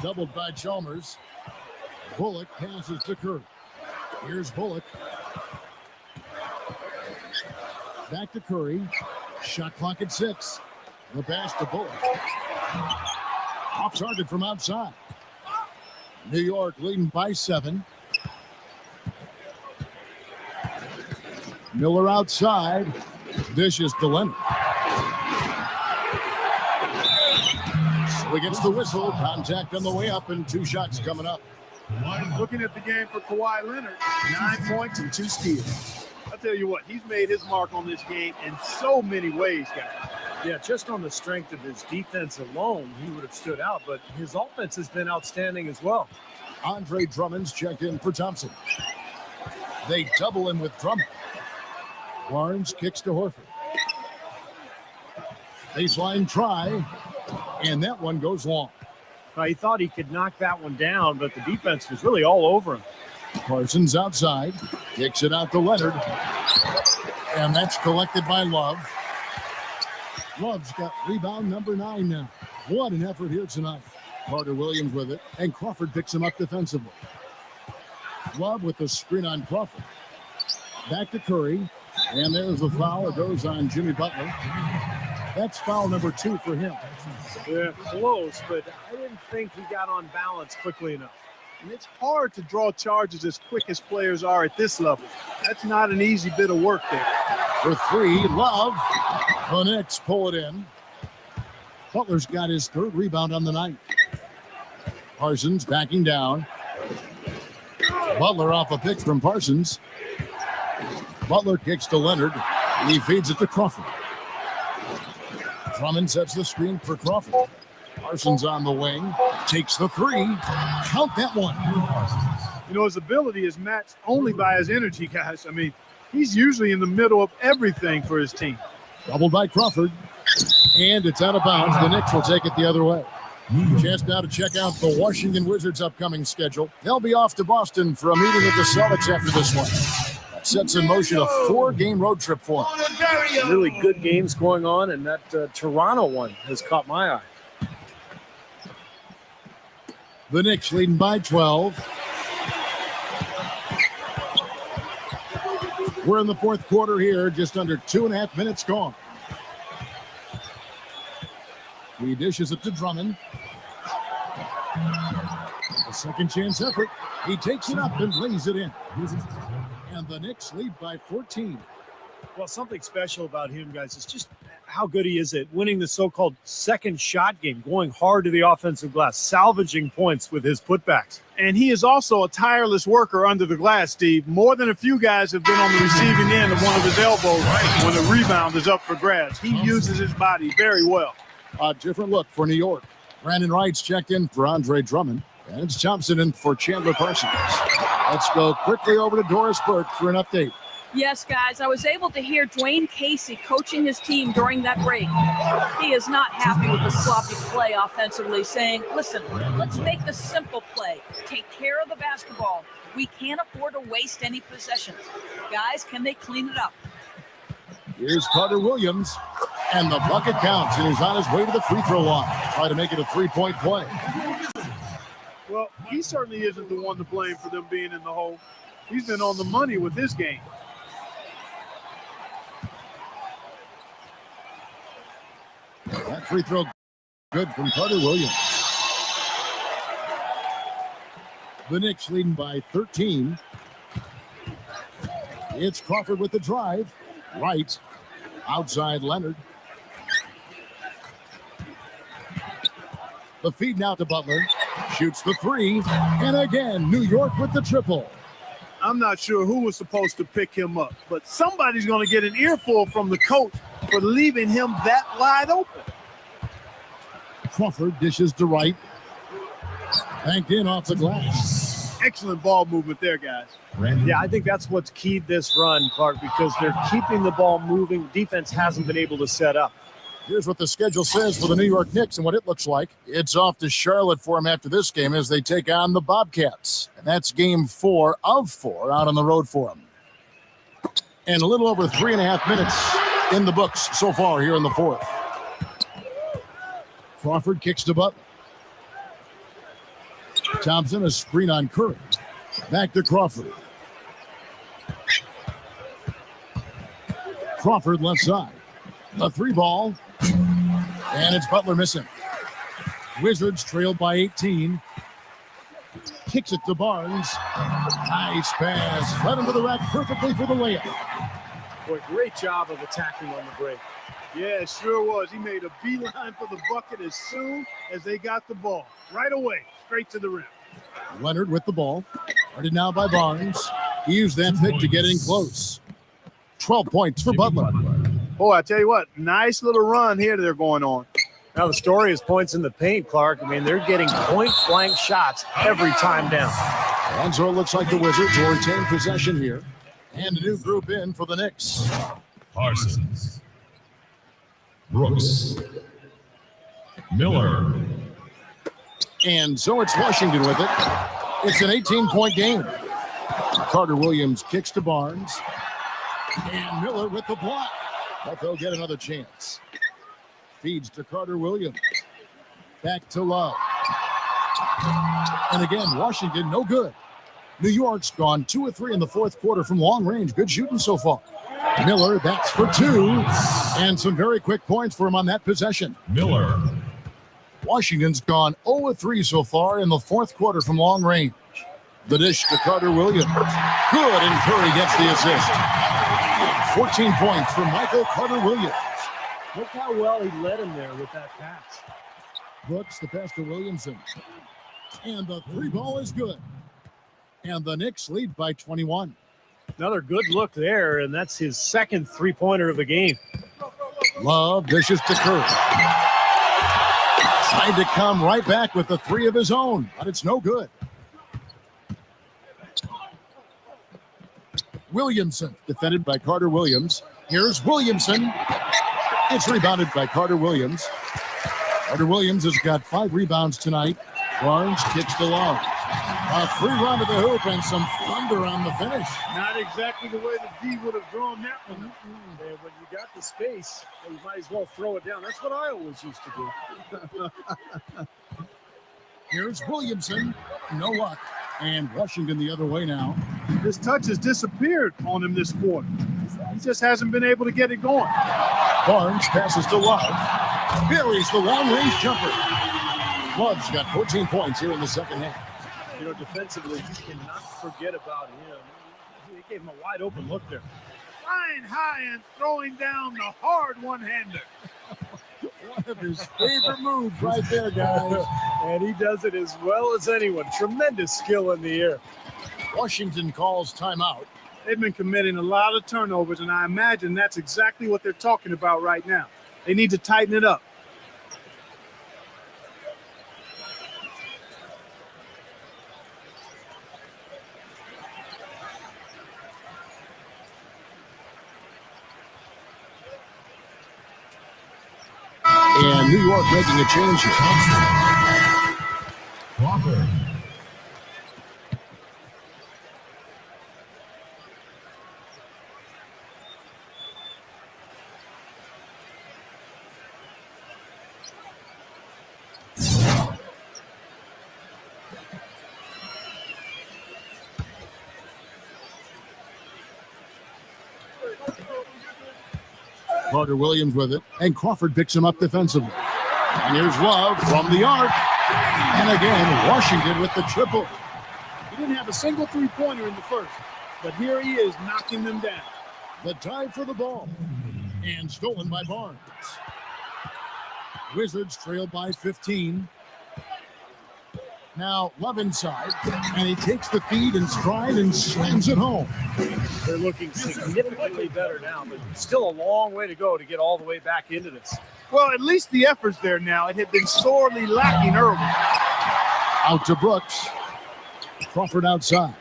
Doubled by Chalmers. Bullock passes to Curry. Here's Bullock. Back to Curry. Shot clock at 6. The pass to Bullock. Off target from outside. New York leading by 7. Miller outside. Dishes to Leonard. So he gets the whistle. Contact on the way up and 2 shots coming up. Looking at the game for Kawhi Leonard, 9 points and 2 steals. I'll tell you what, he's made his mark on this game in so many ways, guys. Yeah, just on the strength of his defense alone, he would have stood out, but his offense has been outstanding as well. Andre Drummond's checked in for Thompson. They double him with Drummond. Barnes kicks to Horford. Baseline try, and that one goes long. He thought he could knock that one down, but the defense was really all over him. Parsons outside, kicks it out to Leonard, and that's collected by Love. Love's got rebound number 9 now. What an effort here tonight. Carter Williams with it, and Crawford picks him up defensively. Love with the screen on Crawford. Back to Curry, and there's the foul. It goes on Jimmy Butler. That's foul number 2 for him. Yeah, close, but I didn't think he got on balance quickly enough. And it's hard to draw charges as quick as players are at this level. That's not an easy bit of work there. For three, Love. The Knicks pull it in. Butler's got his third rebound on the night. Parsons backing down. Butler off a pick from Parsons. Butler kicks to Leonard. He feeds it to Crawford. Drummond sets the screen for Crawford. Parsons on the wing. Takes the three. Count that one. You know, his ability is matched only by his energy, guys. I mean, he's usually in the middle of everything for his team. Doubled by Crawford. And it's out of bounds. The Knicks will take it the other way. Chance now to check out the Washington Wizards' upcoming schedule. They'll be off to Boston for a meeting with the Celtics after this one. That sets in motion a 4-game road trip for them. Some really good games going on, and that Toronto one has caught my eye. The Knicks leading by 12. We're in the fourth quarter here, just under 2.5 minutes gone. He dishes it to Drummond. A second chance effort. He takes it up and lays it in. And the Knicks lead by 14. Well, something special about him, guys, is just how good he is at winning the so-called second shot game, going hard to the offensive glass, salvaging points with his putbacks. And he is also a tireless worker under the glass, Steve. More than a few guys have been on the receiving end of one of his elbows when the rebound is up for grabs. He uses his body very well. A different look for New York. Brandon Wright's checked in for Andre Drummond. And it's Thompson in for Chandler Parsons. Let's go quickly over to Doris Burke for an update. Yes, guys, I was able to hear Dwayne Casey coaching his team during that break. He is not happy with the sloppy play offensively, saying, listen, let's make the simple play. Take care of the basketball. We can't afford to waste any possessions. Guys, can they clean it up? Here's Carter Williams, and the bucket counts, and he's on his way to the free throw line. Try to make it a three-point play. Well, he certainly isn't the one to blame for them being in the hole. He's been on the money with this game. That free throw good from Carter Williams. The Knicks leading by 13. It's Crawford with the drive. Right. Outside Leonard. The feed now to Butler. Shoots the three. And again, New York with the triple. I'm not sure who was supposed to pick him up, but somebody's going to get an earful from the coach for leaving him that wide open. Crawford dishes to Wright. Banked in off the glass. Excellent ball movement there, guys. Yeah, I think that's what's keyed this run, Clark, because they're keeping the ball moving. Defense hasn't been able to set up. Here's what the schedule says for the New York Knicks and what it looks like. It's off to Charlotte for them after this game as they take on the Bobcats. And that's game 4 of 4 out on the road for them. And a little over 3.5 minutes in the books so far here in the fourth. Crawford kicks to Butler. Thompson, a screen on Curry. Back to Crawford. Crawford left side. A 3-ball. And it's Butler missing. Wizards trailed by 18. Kicks it to Barnes. Nice pass. Led him to the rack perfectly for the layup. Boy, great job of attacking on the break. Yeah, it sure was. He made a beeline for the bucket as soon as they got the ball. Right away, straight to the rim. Leonard with the ball. Guarded now by Barnes. He used that pick to get in close. 12 points for Butler. Boy, I tell you what, nice little run here they're going on. Now the story is points in the paint, Clark. I mean, they're getting point-blank shots every time down. And so it looks like the Wizards will retain possession here. And a new group in for the Knicks. Parsons, Brooks, Miller. And so it's Washington with it. It's an 18-point game. Carter Williams kicks to Barnes. And Miller with the block. But they'll get another chance. Feeds to Carter Williams. Back to Love. And again, Washington, no good. New York's gone 2 of 3 in the fourth quarter from long range. Good shooting so far. Miller, that's for 2. And some very quick points for him on that possession. Miller. Washington's gone 0 of 3 so far in the fourth quarter from long range. The dish to Carter Williams. Good, and Curry gets the assist. 14 points for Michael Carter Williams. Look how well he led him there with that pass. Brooks, the pass to Williamson. And the three ball is good. And the Knicks lead by 21. Another good look there, and that's his second three-pointer of the game. Love dishes to Curry. Tried to come right back with the three of his own, but it's no good. Williamson, defended by Carter Williams. Here's Williamson. It's rebounded by Carter Williams. Carter Williams has got 5 rebounds tonight. Barnes kicks to Love. A free run to the hoop and some thunder on the finish. Not exactly the way the D would have drawn that one. And when you got the space, you might as well throw it down. That's what I always used to do. Here's Williamson. No luck. And Washington the other way now. His touch has disappeared on him this quarter. He just hasn't been able to get it going. Barnes passes to Love. Buries the long-range jumper. Love's got 14 points here in the second half. You know, defensively, you cannot forget about him. He gave him a wide open look there. Flying high and throwing down the hard one-hander. One of his favorite moves right there, guys. And he does it as well as anyone. Tremendous skill in the air. Washington calls timeout. They've been committing a lot of turnovers, and I imagine that's exactly what they're talking about right now. They need to tighten it up. And New York making a change here. Walker. Carter Williams with it, and Crawford picks him up defensively. And here's Love from the arc. And again, Washington with the triple. He didn't have a single three-pointer in the first, but here he is knocking them down. The tie for the ball. And stolen by Barnes. Wizards trail by 15. Now Love inside, and he takes the feed in stride and slams it home. They're looking significantly better now, but still a long way to go to get all the way back into this. Well, at least the effort's there now. It had been sorely lacking early. Out to Brooks. Crawford outside.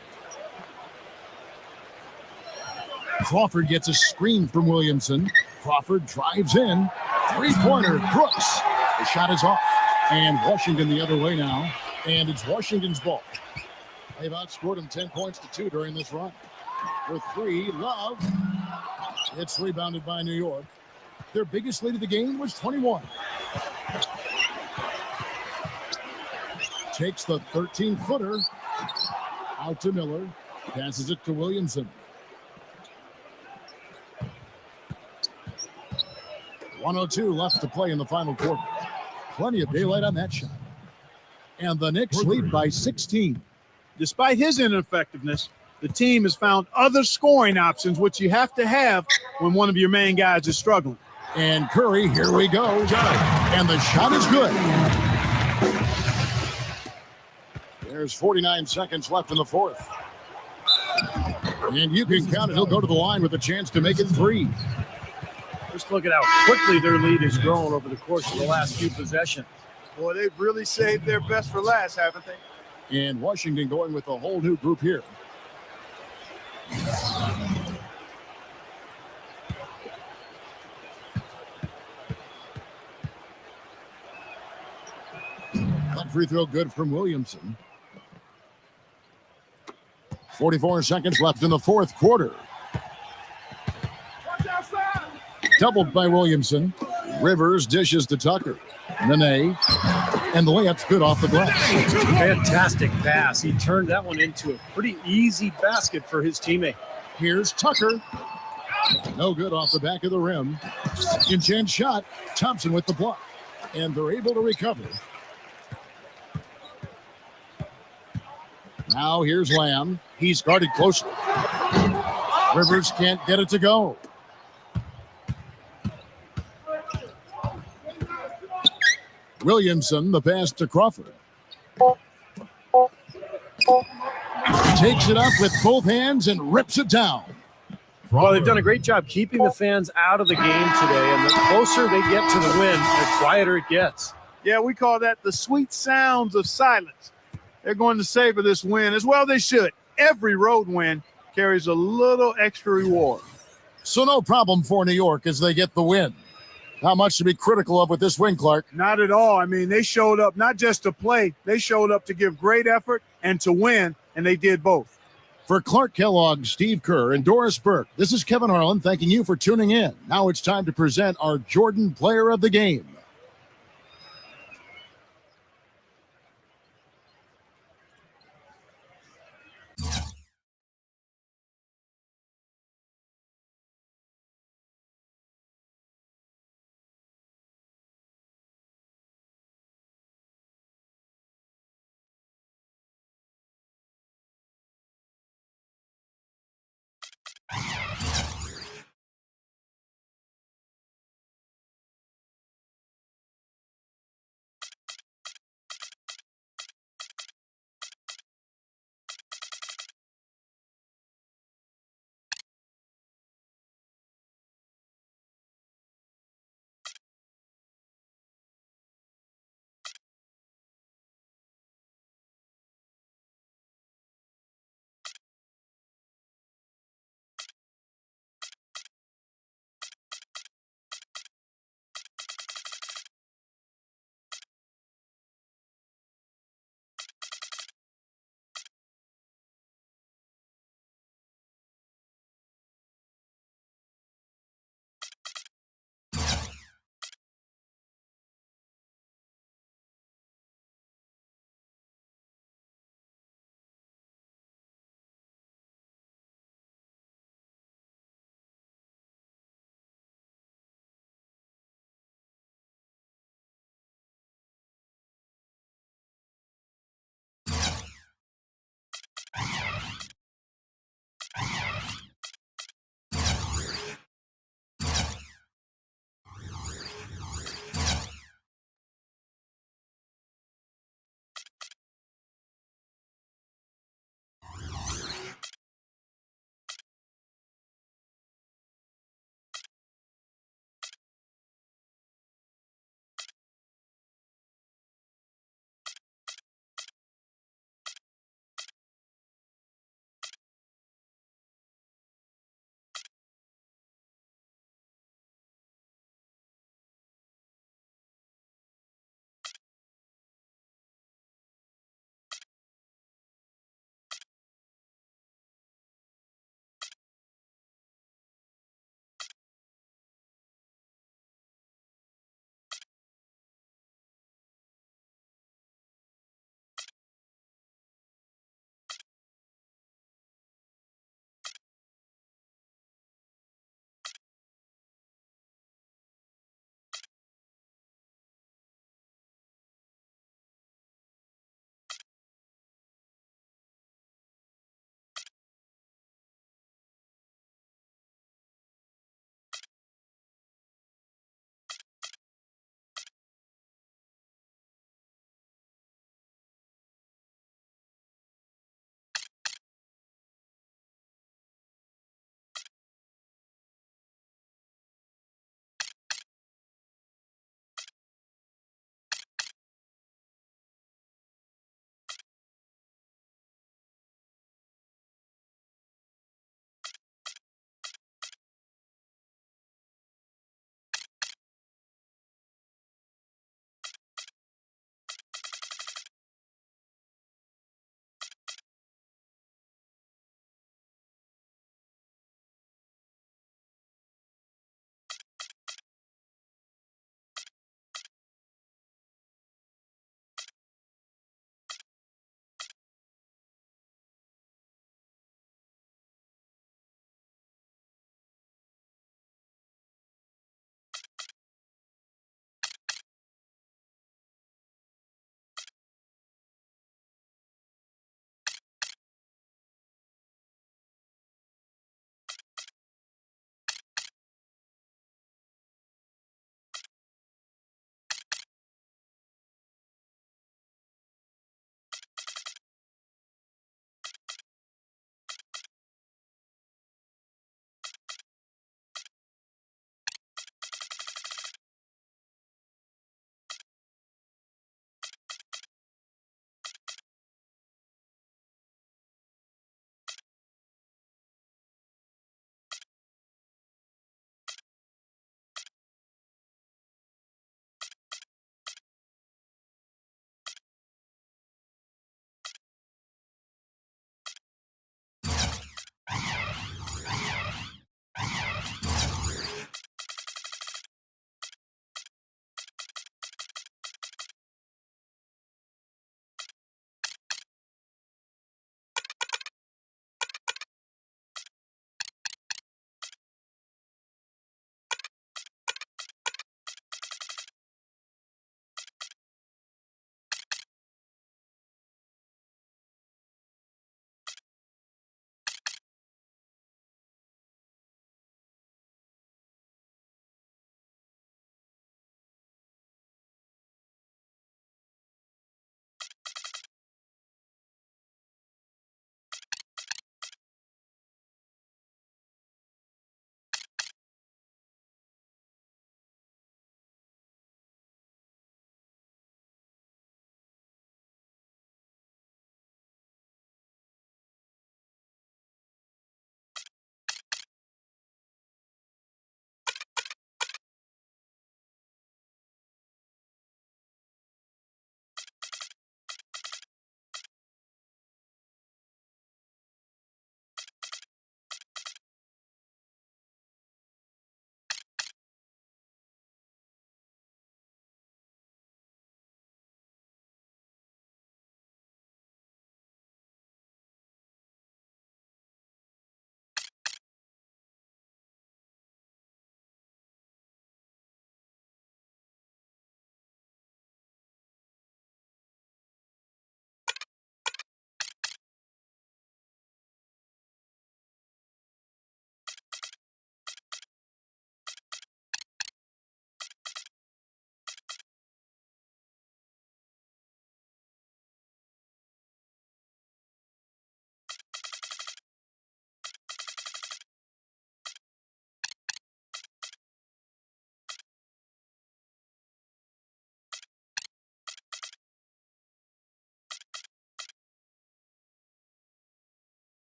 Crawford gets a screen from Williamson. Crawford drives in. Three-pointer, Brooks. The shot is off. And Washington the other way now. And it's Washington's ball. They've outscored him 10 points to 2 during this run. For 3, Love. It's rebounded by New York. Their biggest lead of the game was 21. Takes the 13-footer. Out to Miller. Passes it to Williamson. 1:02 left to play in the final quarter. Plenty of daylight on that shot. And the Knicks lead by 16. Despite his ineffectiveness, the team has found other scoring options, which you have to have when one of your main guys is struggling. And Curry, here we go. And the shot is good. There's 49 seconds left in the fourth. And you can count it. He'll go to the line with a chance to make it 3. Just look at how quickly their lead has grown over the course of the last few possessions. Boy, they've really saved their best for last, haven't they? And Washington going with a whole new group here. That free throw good from Williamson. 44 seconds left in the fourth quarter. Doubled by Williamson. Rivers dishes to Tucker. Nene. And the layup's good off the glass. Fantastic pass. He turned that one into a pretty easy basket for his teammate. Here's Tucker. No good off the back of the rim. Second chance shot. Thompson with the block. And they're able to recover. Now here's Lamb. He's guarded closely. Rivers can't get it to go. Williamson, the pass to Crawford. Takes it up with both hands and rips it down. Well, they've done a great job keeping the fans out of the game today, and the closer they get to the win, the quieter it gets. Yeah, we call that the sweet sounds of silence. They're going to savor this win as well they should. Every road win carries a little extra reward. So no problem for New York as they get the win. Not much to be critical of with this win, Clark. Not at all. I mean, they showed up not just to play, they showed up to give great effort and to win, and they did both. For Clark Kellogg, Steve Kerr, and Doris Burke, this is Kevin Harlan thanking you for tuning in. Now it's time to present our Jordan Player of the Game.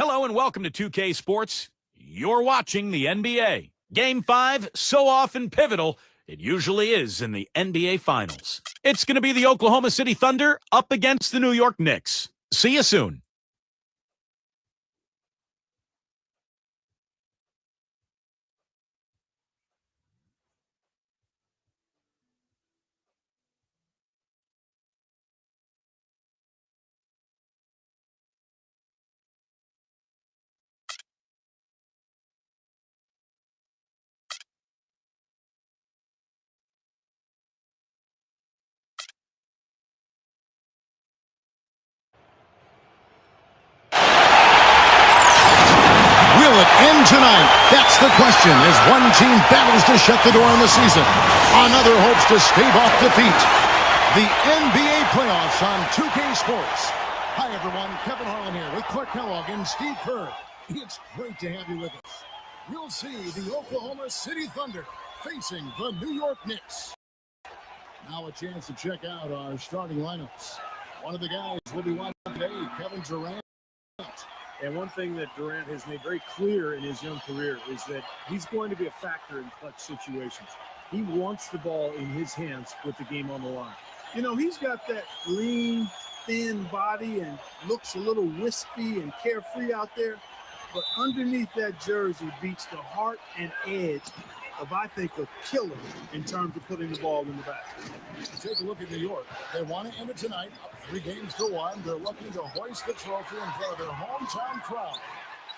Hello and welcome to 2K Sports. You're watching the NBA. Game 5, so often pivotal, it usually is in the NBA Finals. It's going to be the Oklahoma City Thunder up against the New York Knicks. See you soon. Will it end tonight? That's the question as one team battles to shut the door on the season. Another hopes to stave off defeat. The NBA playoffs on 2K Sports. Hi, everyone. Kevin Harlan here with Clark Kellogg and Steve Kerr. It's great to have you with us. You'll see the Oklahoma City Thunder facing the New York Knicks. Now a chance to check out our starting lineups. One of the guys we'll be watching today, Kevin Durant. And one thing that Durant has made very clear in his young career is that he's going to be a factor in clutch situations. He wants the ball in his hands with the game on the line. You know, he's got that lean, thin body and looks a little wispy and carefree out there. But underneath that jersey beats the heart and edge of, I think, a killer in terms of putting the ball in the basket. Take a look at New York. They want to end it tonight, up 3-1. They're looking to hoist the trophy in front of their hometown crowd.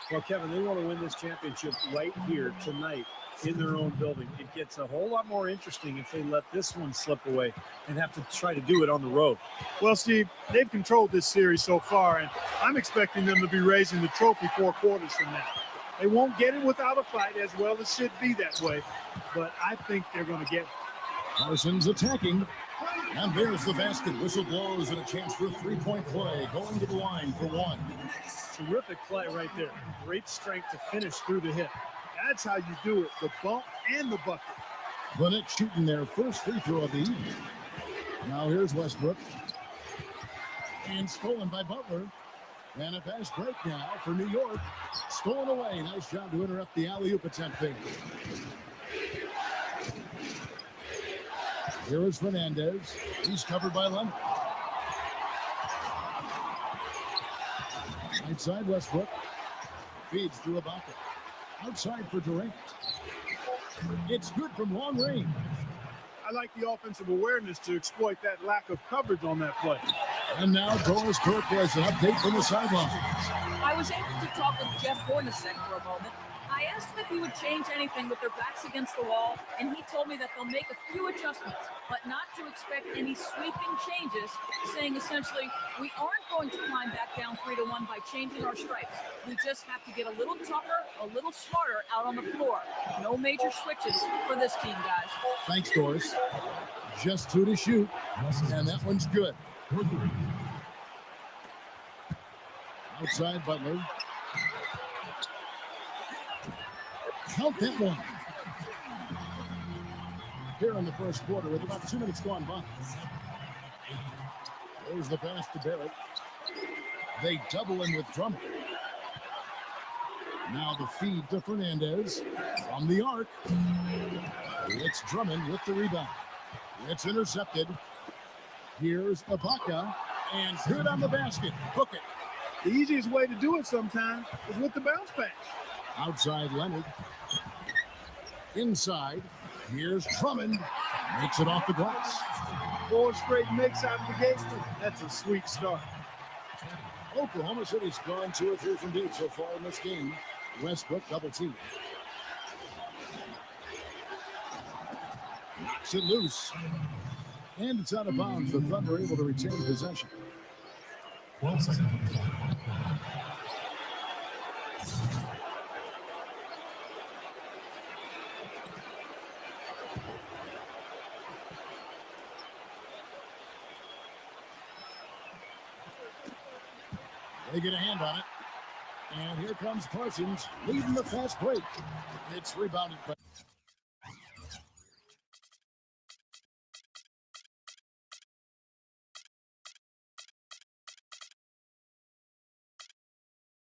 Well, Kevin, they want to win this championship right here tonight in their own building. It gets a whole lot more interesting if they let this one slip away and have to try to do it on the road. Well, Steve, they've controlled this series so far, and I'm expecting them to be raising the trophy 4 quarters from now. They won't get it without a fight, as well as should be that way, but I think they're going to get it. Parsons attacking. And there's the basket. Whistle blows and a chance for a three-point play. Going to the line for one. Terrific play right there. Great strength to finish through the hit. That's how you do it, the bump and the bucket. The Knicks shooting their first free throw of the evening. Now here's Westbrook. And stolen by Butler. And a fast break now for New York. Stolen away. Nice job to interrupt the alley-oop attempt there. Here is Fernandez. He's covered by Leonard. Right side, Westbrook. Feeds through Ibaka. Outside for Durant. It's good from long range. I like the offensive awareness to exploit that lack of coverage on that play. And now Doris Burke has an update from the sidelines. I was able to talk with Jeff Hornacek for a moment. I asked him if he would change anything with their backs against the wall, and he told me that they'll make a few adjustments, but not to expect any sweeping changes, saying essentially, we aren't going to climb back down 3-1 by changing our stripes. We just have to get a little tougher, a little smarter out on the floor. No major switches for this team, guys. Thanks, Doris. Just 2 to shoot, and that one's good. Outside Butler. Count that one. Here in the first quarter with about 2 minutes gone by. There's the pass to Barrett. They double in with Drummond. Now the feed to Fernandez from the arc. It's Drummond with the rebound. It's intercepted. Here's Ibaka, and good on the basket. Hook it. The easiest way to do it sometimes is with the bounce pass. Outside Leonard. Inside. Here's Drummond. Makes it off the glass. 4 straight makes out of the gate. That's a sweet start. Oklahoma City's gone 2 or 3 from deep so far in this game. Westbrook double team. Knocks it loose. And it's out of bounds. The Thunder able to retain possession. 12 seconds. They get a hand on it. And here comes Parsons leading the fast break. It's rebounded by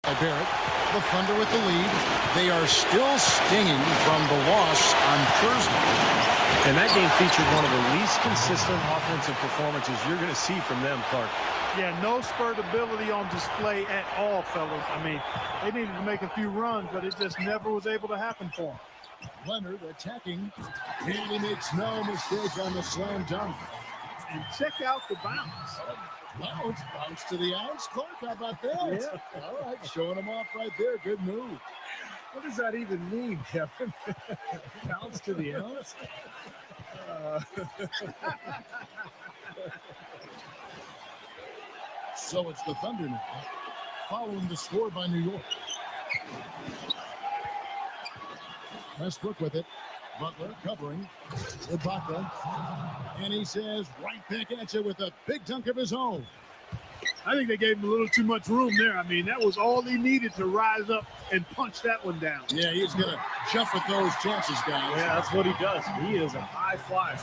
By Barrett, the Thunder with the lead. They are still stinging from the loss on Thursday. And that game featured one of the least consistent offensive performances you're going to see from them, Clark. Yeah, no spurt ability on display at all, fellas. I mean, they needed to make a few runs, but it just never was able to happen for them. Leonard attacking, and he makes no mistake on the slam dunk. And check out the bounce. Bounce to the ounce. Clark, how about that? Yeah. All right, showing him off right there. Good move. What does that even mean, Kevin? Bounce to the ounce? So it's the Thunder now, following the score by New York. Westbrook with it. Butler covering. Ibaka. And he says, right back at you with a big dunk of his own. I think they gave him a little too much room there. I mean, that was all he needed to rise up and punch that one down. Yeah, he's going to jump at those chances, guys. Yeah, that's what he does. He is a high flyer.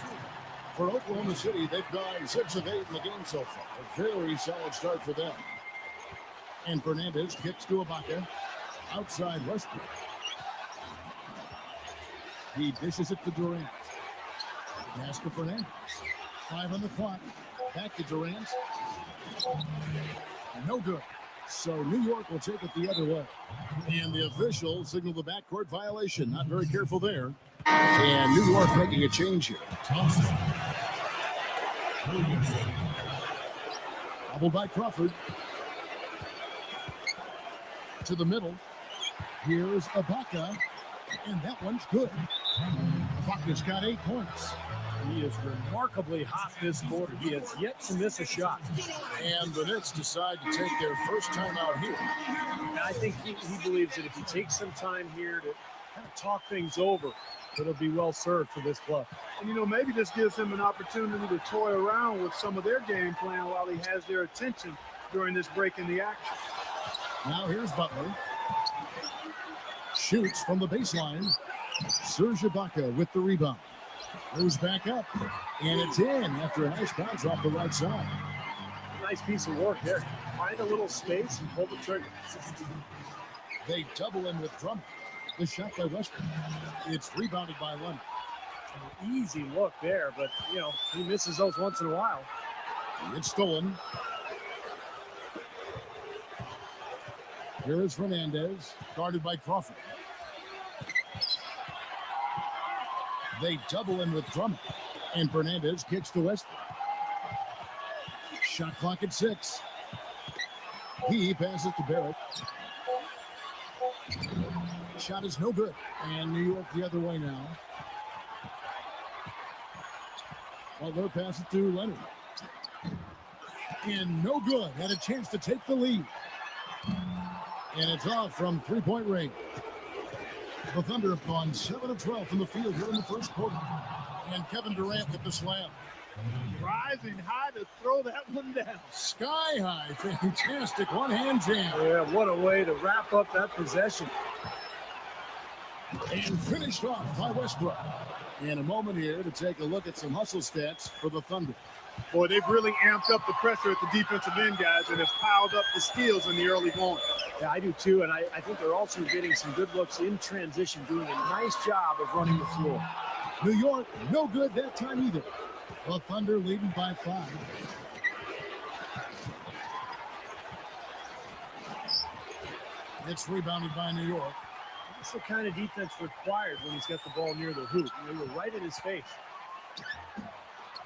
For Oklahoma City, they've gone 6 of 8 in the game so far. A very solid start for them. And Fernandez kicks to Ibaka. Outside Westbrook. He dishes it to Durant. Pass to Fernandez. 5 on the clock. Back to Durant. No good. So New York will take it the other way. And the official signaled the backcourt violation. Not very careful there. And New York making a change here. Thompson. Williamson. Doubled by Crawford. To the middle. Here's Ibaka. And that one's good. Ibaka's got 8 points. He is remarkably hot this quarter. He has yet to miss a shot. And the Knicks decide to take their first time out here. And I think he believes that if he takes some time here to kind of talk things over, it'll be well served for this club. And, you know, maybe this gives him an opportunity to toy around with some of their game plan while he has their attention during this break in the action. Now here's Butler. Shoots from the baseline. Serge Ibaka with the rebound. Goes back up. And it's in after a nice bounce off the right side. Nice piece of work there. Find a little space and pull the trigger. They double in with Drummond. The shot by Westbrook. It's rebounded by Leonard. An easy look there, but, you know, he misses those once in a while. It's stolen. Here is Fernandez, guarded by Crawford. They double in with Drummond. And Fernandez kicks to Westbrook. Shot clock at 6. He passes to Barrett. Shot is no good. And New York the other way now. Butler passes to Leonard. And no good. Had a chance to take the lead. And it's off from three-point range. The Thunder have gone 7 of 12 from the field here in the first quarter. And Kevin Durant with the slam. Rising high to throw that one down. Sky high. Fantastic one-hand jam. Yeah, what a way to wrap up that possession. And finished off by Westbrook. In a moment here to take a look at some hustle stats for the Thunder. Boy, they've really amped up the pressure at the defensive end, guys, and have piled up the steals in the early going. Yeah, I do too, and I think they're also getting some good looks in transition, doing a nice job of running the floor. New York, no good that time either. The Thunder leading by 5. It's rebounded by New York. That's the kind of defense required when he's got the ball near the hoop. They were right in his face.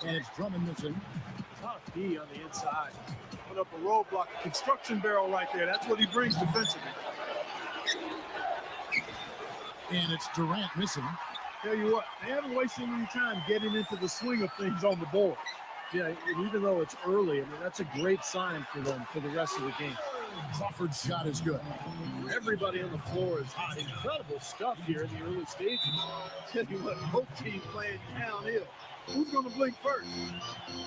And it's Drummond missing. Tough D on the inside. Put up a roadblock, a construction barrel right there. That's what he brings defensively. And it's Durant missing. Tell you what, they haven't wasted any time getting into the swing of things on the board. Yeah, and even though it's early, I mean, that's a great sign for them for the rest of the game. Crawford's shot is good. Everybody on the floor is hot. Incredible stuff here in the early stages. Tell you what, both teams playing downhill. Who's going to blink first?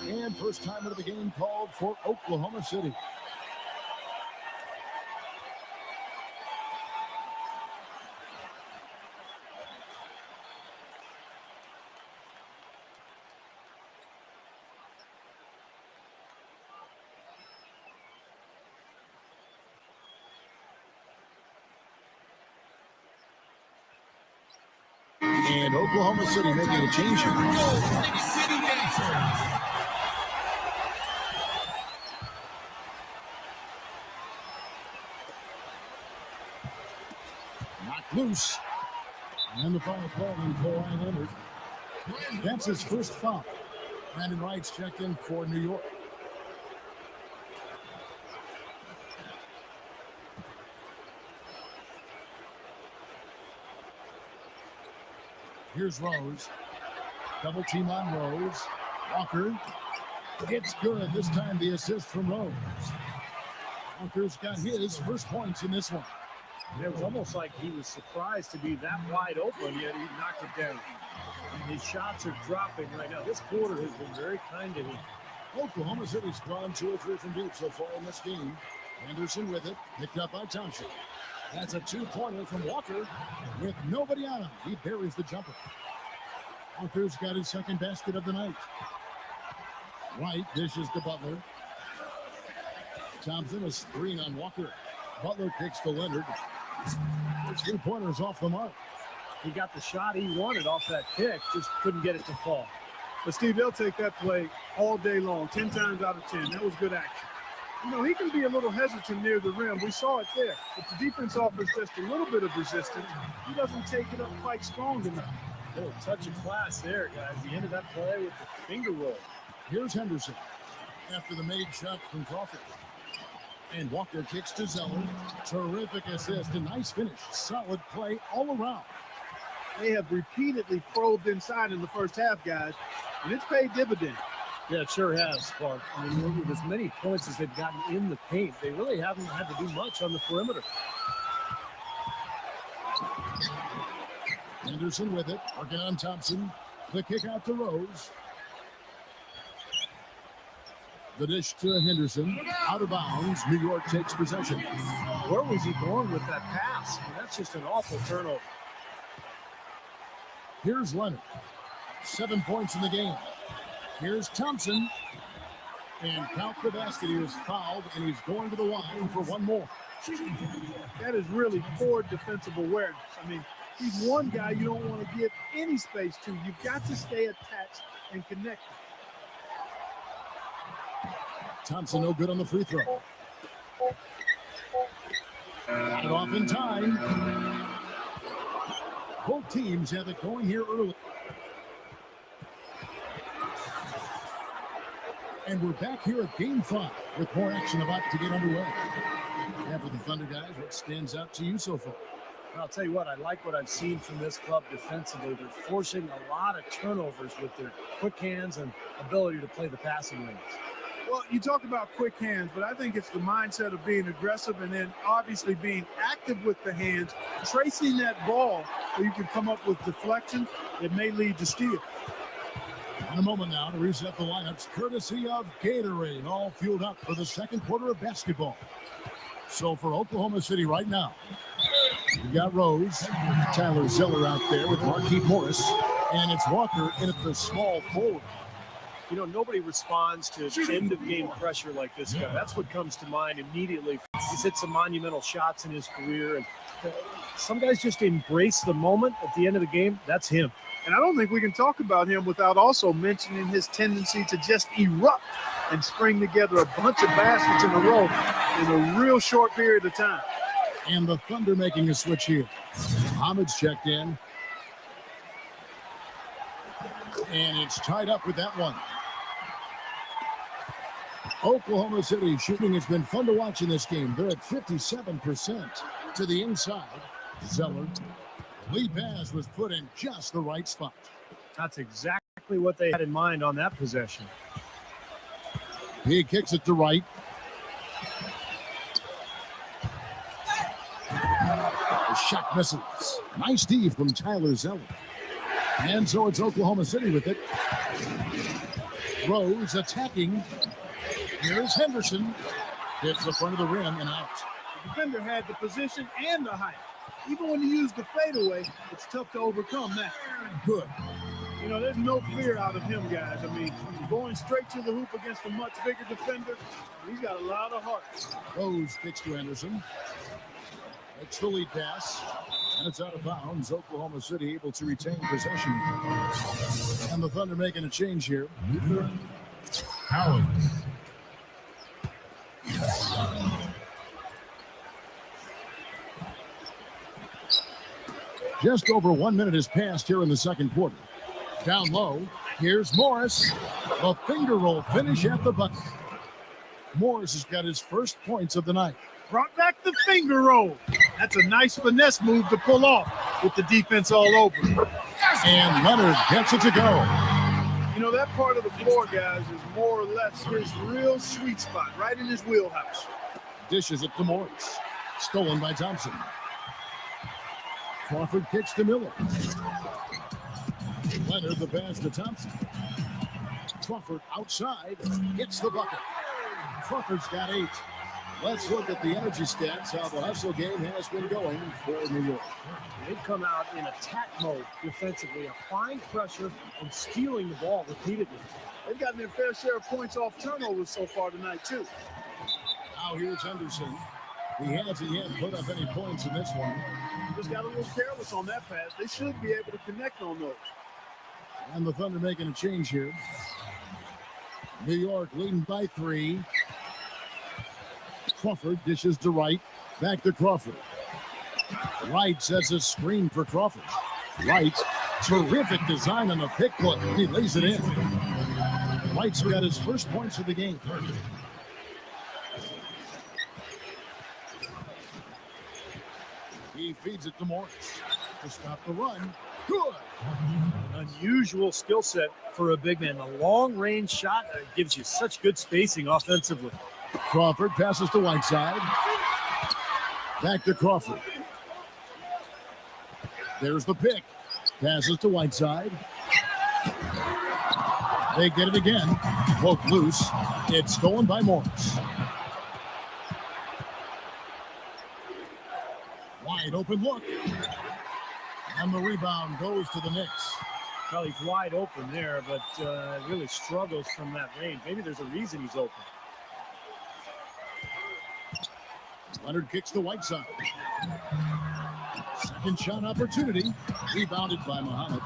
And first time of the game called for Oklahoma City. And Oklahoma City making a change here. Knocked loose. And the final call on Kawhi Leonard. That's his first foul. Brandon Wright's checked in for New York. Here's Rose. Double team on Rose. Walker. It's good. This time the assist from Rose. Walker's got his first points in this one. It was almost like he was surprised to be that wide open, yet he knocked it down. And his shots are dropping right now. This quarter has been very kind to him. Oklahoma City's gone 2 or 3 from deep so far in this game. Anderson with it, picked up by Thompson. That's a 2-pointer from Walker with nobody on him. He buries the jumper. Walker's got his second basket of the night. Wright dishes to Butler. Thompson a screen on Walker. Butler kicks to Leonard. 3-pointers off the mark. He got the shot he wanted off that kick, just couldn't get it to fall. But Steve, they'll take that play all day long, 10 times out of 10. That was good action. You know, he can be a little hesitant near the rim. We saw it there. But the defense offers just a little bit of resistance. He doesn't take it up quite strong enough. Little touch of class there, guys. The end of that play with the finger roll. Here's Henderson after the made shot from Crawford. And Walker kicks to Zeller. Terrific assist. A nice finish. Solid play all around. They have repeatedly probed inside in the first half, guys, and it's paid dividends. Yeah, it sure has, Clark. I mean, with as many points as they've gotten in the paint, they really haven't had to do much on the perimeter. Anderson with it, working on Thompson. The kick out to Rose. The dish to Henderson. Out of bounds. New York takes possession. Where was he going with that pass? I mean, that's just an awful turnover. Here's Leonard. 7 points in the game. Here's Thompson. And count the basket. He was fouled, and he's going to the line for one more. That is really poor defensive awareness. I mean, he's one guy you don't want to give any space to. You've got to stay attached and connected. Thompson no good on the free throw. Got it off in time. Both teams have it going here early. And we're back here at Game 5 with more action about to get underway. And for the Thunder guys, what stands out to you so far? I'll tell you what, I like what I've seen from this club defensively. They're forcing a lot of turnovers with their quick hands and ability to play the passing lanes. Well, you talk about quick hands, but I think it's the mindset of being aggressive and then obviously being active with the hands, tracing that ball so you can come up with deflection that may lead to steal. In a moment now to reset the lineups, courtesy of Gatorade, all fueled up for the second quarter of basketball. So for Oklahoma City right now, we got Rose, Tyler Zeller out there with Marquise Morris, and it's Walker in at the small forward. You know, nobody responds to end-of-game pressure like this guy. That's what comes to mind immediately. He's hit some monumental shots in his career, and some guys just embrace the moment at the end of the game. That's him. And I don't think we can talk about him without also mentioning his tendency to just erupt and string together a bunch of baskets in a row in a real short period of time. And the Thunder making a switch here. Muhammad's checked in. And it's tied up with that one. Oklahoma City shooting has been fun to watch in this game. They're at 57% to the inside. Zeller. Lead pass was put in just the right spot. That's exactly what they had in mind on that possession. He kicks it to right. The shot misses. Nice D from Tyler Zeller. And so it's Oklahoma City with it. Rose attacking. Here's Henderson. Hits the front of the rim and out. The defender had the position and the height. Even when you use the fadeaway, it's tough to overcome that. Good. You know, there's no fear out of him, guys. I mean, going straight to the hoop against a much bigger defender, he's got a lot of heart. Rose kicks to Henderson. It's the lead pass. And it's out of bounds. Oklahoma City able to retain possession. And the Thunder making a change here. Howard. Just over 1 minute has passed here in the second quarter. Down low, here's Morris. A finger roll finish at the bucket. Morris has got his first points of the night. Brought back the finger roll. That's a nice finesse move to pull off with the defense all over. And Leonard gets it to go. You know, that part of the floor, guys, is more or less his real sweet spot, right in his wheelhouse. Dishes it to Morris. Stolen by Thompson. Crawford kicks to Miller. Leonard the pass to Thompson. Crawford outside, gets the bucket. Crawford's got 8. Let's look at the energy stats, how the hustle game has been going for New York. They've come out in attack mode defensively, applying pressure and stealing the ball repeatedly. They've gotten their fair share of points off turnovers so far tonight, too. Now here's Henderson. He hasn't yet put up any points in this one. Just got a little careless on that pass. They should be able to connect on those. And the Thunder making a change here. New York leading by 3. Crawford dishes to Wright. Back to Crawford. Wright sets a screen for Crawford. Wright, terrific design on the pick play. He lays it in. Wright's got his first points of the game. He feeds it to Morris to stop the run. Good. Unusual skill set for a big man. A long-range shot gives you such good spacing offensively. Crawford passes to Whiteside. Back to Crawford. There's the pick. Passes to Whiteside. They get it again. Poke loose. It's stolen by Morris. Wide open look. And the rebound goes to the Knicks. Well, he's wide open there, but really struggles from that range. Maybe there's a reason he's open. Leonard kicks to Whiteside. Second shot opportunity. Rebounded by Muhammad.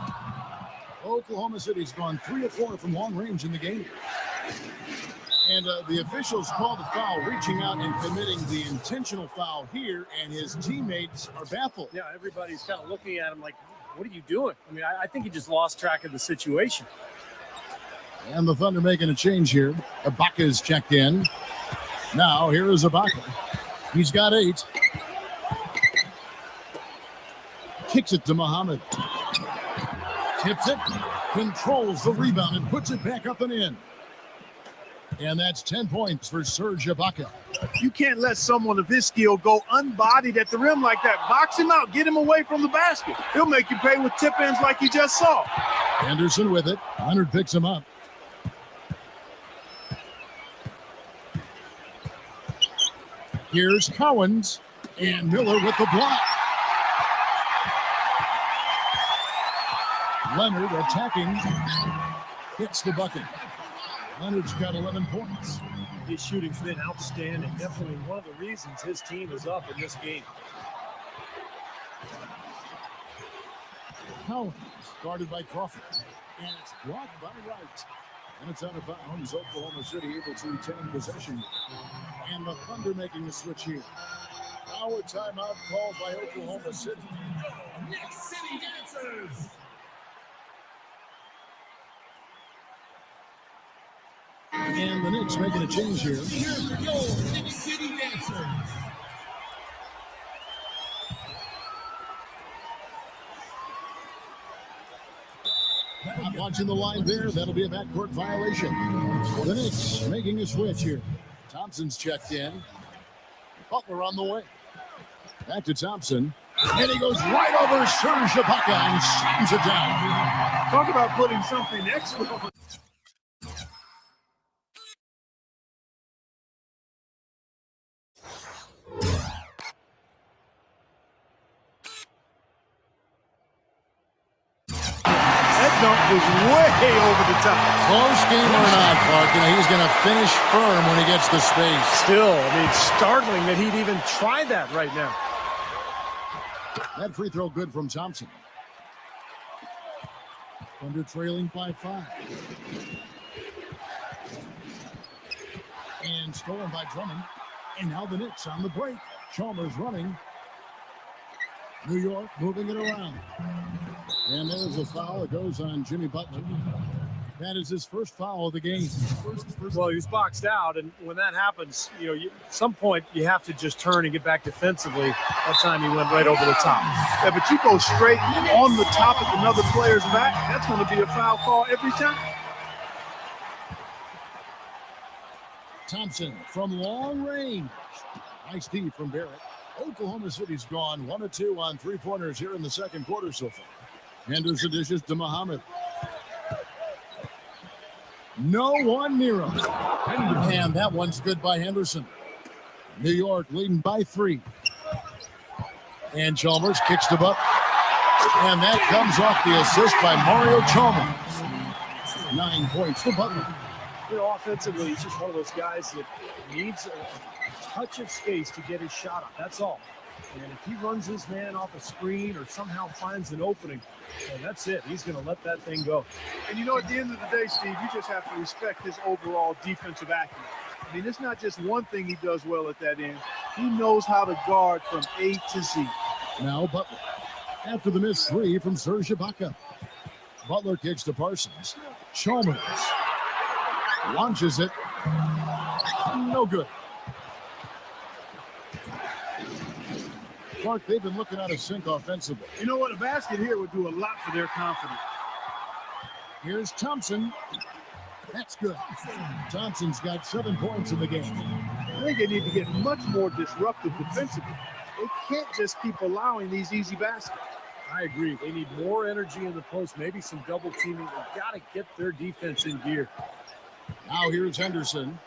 Oklahoma City's gone 3 of 4 from long range in the game. And the officials called the foul, reaching out and committing the intentional foul here, and his teammates are baffled. Yeah, everybody's kind of looking at him like, what are you doing? I mean, I think he just lost track of the situation. And the Thunder making a change here. Ibaka's checked in. Now, here is Ibaka. He's got 8. Kicks it to Muhammad. Tips it. Controls the rebound and puts it back up and in. And that's 10 points for Serge Ibaka. You can't let someone of his skill go unbodied at the rim like that. Box him out. Get him away from the basket. He'll make you pay with tip-ins like you just saw. Anderson with it. Leonard picks him up. Here's Cowens. And Miller with the block. Leonard attacking. Hits the bucket. Leonard's got 11 points. His shooting's been outstanding. Definitely one of the reasons his team is up in this game. Cowens guarded by Crawford. And it's blocked by Wright. And it's out of bounds. Oklahoma City able to retain possession. And the Thunder making the switch here. Our timeout called by Oklahoma City. Knicks City Dancers. And the Knicks making a change here. Here we go, Knicks City Dancers. Not watching the line there. That'll be a backcourt violation. The Knicks making a switch here. Thompson's checked in. Butler on the way. Back to Thompson. And he goes right over Serge Ibaka and slams it down. Talk about putting something extra on. Dunk was way over the top. Close game or not, Clark, he's going to finish firm when he gets the space. Still, I mean, it's startling that he'd even try that right now. That free throw good from Thompson. Thunder trailing by 5. And stolen by Drummond. And now the Knicks on the break. Chalmers running. New York moving it around. And there's a foul. It goes on Jimmy Butler. That is his first foul of the game. Well, he was boxed out, and when that happens, at some point you have to just turn and get back defensively. That time he went right over the top. Yeah, but you go straight on the top of another player's back, that's going to be a foul call every time. Thompson from long range. Nice D from Barrett. Oklahoma City's gone 1 of 2 on 3-pointers here in the second quarter so far. Henderson dishes to Muhammad. No one near him. And that one's good by Henderson. New York leading by 3. And Chalmers kicks the butt. And that comes off the assist by Mario Chalmers. 9 points for Butler. Offensively, he's just one of those guys that needs a touch of space to get his shot up. That's all. And if he runs his man off a screen or somehow finds an opening, well, that's it. He's going to let that thing go. And at the end of the day, Steve, you just have to respect his overall defensive acumen. I mean, it's not just one thing he does well at that end. He knows how to guard from A to Z. Now Butler. After the missed 3 from Serge Ibaka. Butler kicks to Parsons. Chalmers launches it. No good. Clark, they've been looking out of sync offensively. You know what? A basket here would do a lot for their confidence. Here's Thompson. That's good. Thompson's got 7 points in the game. I think they need to get much more disruptive defensively. They can't just keep allowing these easy baskets. I agree. They need more energy in the post, maybe some double teaming. They've got to get their defense in gear. Now here's Henderson.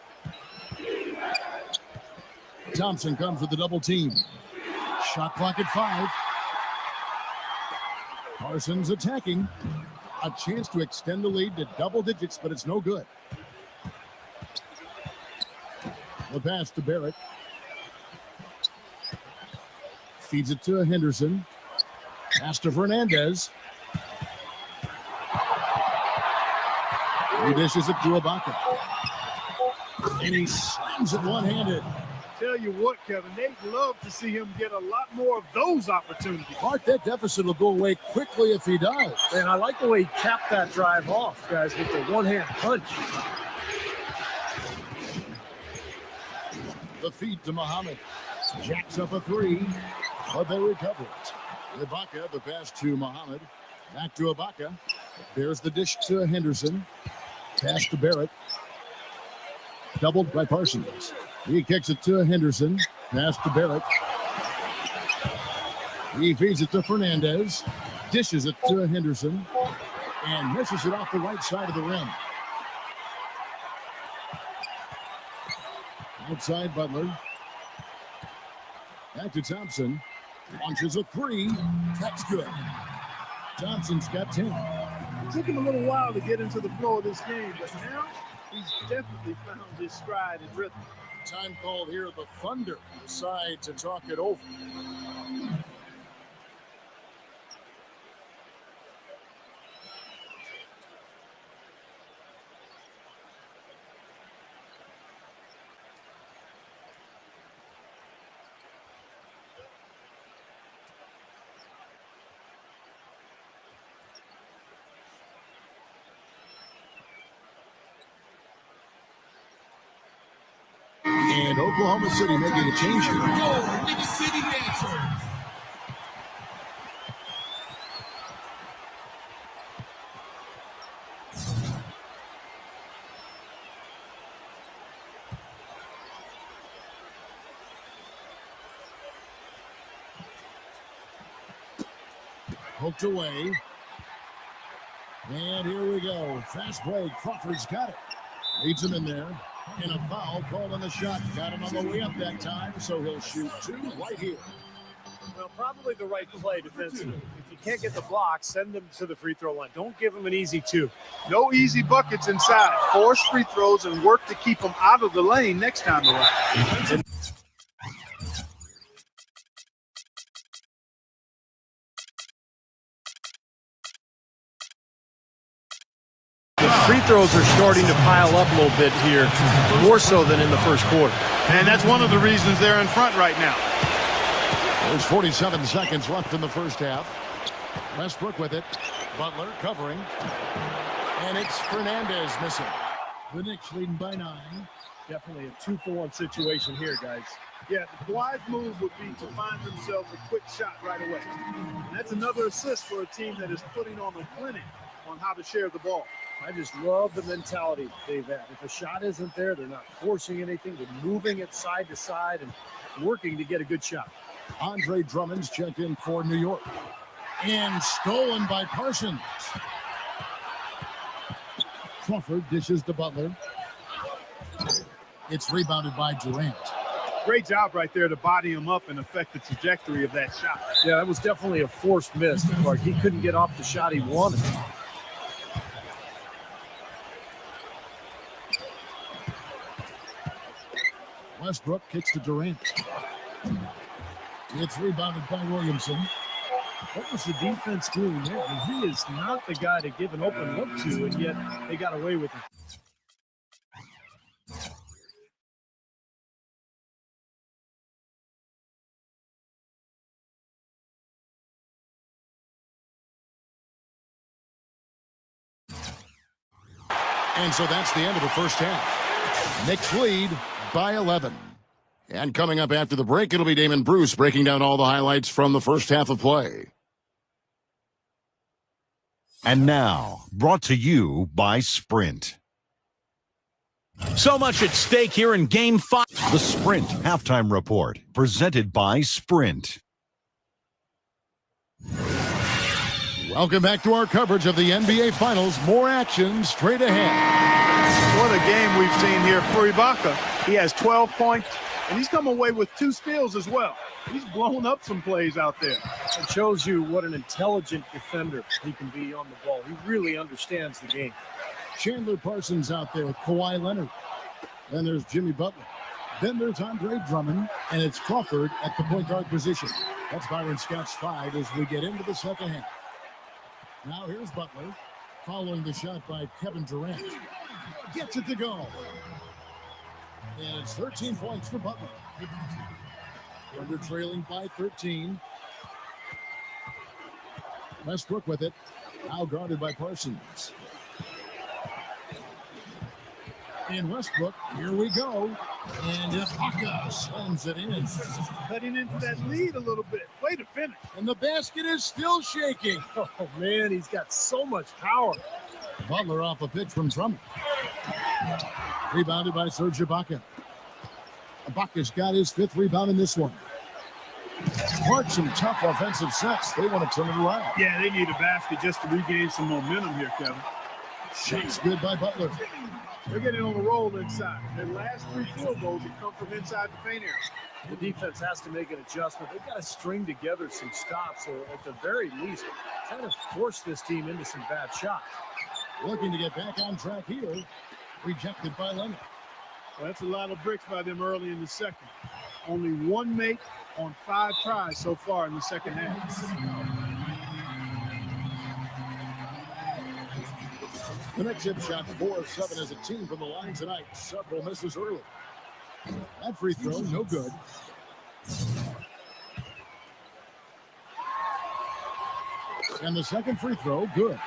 Thompson comes with the double team. Shot clock at 5. Parsons attacking. A chance to extend the lead to double digits, but it's no good. The pass to Barrett. Feeds it to Henderson. Pass to Fernandez. He dishes it to Ibaka. And he slams it one-handed. Tell you what, Kevin, they'd love to see him get a lot more of those opportunities. Clark, that deficit will go away quickly if he does. And I like the way he capped that drive off, guys, with the one-hand punch. The feed to Muhammad. Jacks up a 3, but they recover it. Ibaka, the pass to Muhammad. Back to Ibaka. There's the dish to Henderson. Pass to Barrett. Doubled by Parsons. He kicks it to Henderson. Pass to Barrett. He feeds it to Fernandez. Dishes it to Henderson. And misses it off the right side of the rim. Outside Butler. Back to Thompson. Launches a 3. That's good. Thompson's got 10. It took him a little while to get into the flow of this game, but now he's definitely found his stride and rhythm. Time called here. The Thunder decide to talk it over. And Oklahoma City making a change here. Go, Knicks City Dancers. Poked away. And here we go. Fast break. Crawford's got it. Leads him in there. And a foul called on the shot. Got him on the way up that time, so he'll shoot 2 right here. Well, probably the right play defensively. If you can't get the block, send them to the free throw line. Don't give them an easy 2. No easy buckets inside. Force free throws and work to keep them out of the lane next time around. free throws are starting to pile up a little bit here, more so than in the first quarter. And that's one of the reasons they're in front right now. There's 47 seconds left in the first half. Westbrook with it. Butler covering. And it's Fernandez missing. The Knicks leading by 9. Definitely a 2-for-1 situation here, guys. Yeah, the wise move would be to find themselves a quick shot right away. And that's another assist for a team that is putting on a clinic on how to share the ball. I just love the mentality they've had. If a shot isn't there, they're not forcing anything. They're moving it side to side and working to get a good shot. Andre Drummond's checked in for New York. And stolen by Parsons. Crawford dishes to Butler. It's rebounded by Durant. Great job right there to body him up and affect the trajectory of that shot. Yeah, that was definitely a forced miss. Like he couldn't get off the shot he wanted. Westbrook kicks to Durant. It's rebounded by Williamson. What was the defense doing there? I mean, he is not the guy to give an open look to, and yet they got away with it. And so that's the end of the first half. Knicks lead by 11. And coming up after the break, it'll be Damon Bruce breaking down all the highlights from the first half of play. And now, brought to you by Sprint. So much at stake here in Game 5. The Sprint Halftime Report, presented by Sprint. Welcome back to our coverage of the NBA Finals. More action straight ahead. What a game we've seen here for Ibaka. He has 12 points, and he's come away with 2 steals as well. He's blown up some plays out there. It shows you what an intelligent defender he can be on the ball. He really understands the game. Chandler Parsons out there with Kawhi Leonard. Then there's Jimmy Butler. Then there's Andre Drummond, and it's Crawford at the point guard position. That's Byron Scott's 5 as we get into the second half. Now here's Butler, following the shot by Kevin Durant. Gets it to go. And it's 13 points for Butler. Under trailing by 13. Westbrook with it. Now guarded by Parsons. In Westbrook, here we go. And Ibaka slams it in. Cutting into that lead a little bit. Way to finish. And the basket is still shaking. Oh, man, he's got so much power. Butler off a pitch from Drummond. Rebounded by Serge Ibaka. Ibaka's got his 5th rebound in this one. Quite some tough offensive sets. They want to turn it around. Yeah, they need a basket just to regain some momentum here, Kevin. Shakes good by Butler. They're getting on the roll inside. Their last 3 field goals have come from inside the paint area. The defense has to make an adjustment. They've got to string together some stops, or at the very least, try to force this team into some bad shots. Looking to get back on track here. Rejected by Leonard. Well, that's a lot of bricks by them early in the second. Only 1 make on 5 tries so far in the second half. The Knicks have shot 4 of 7 as a team from the line tonight. Several misses early. That free throw, no good. And the second free throw, good.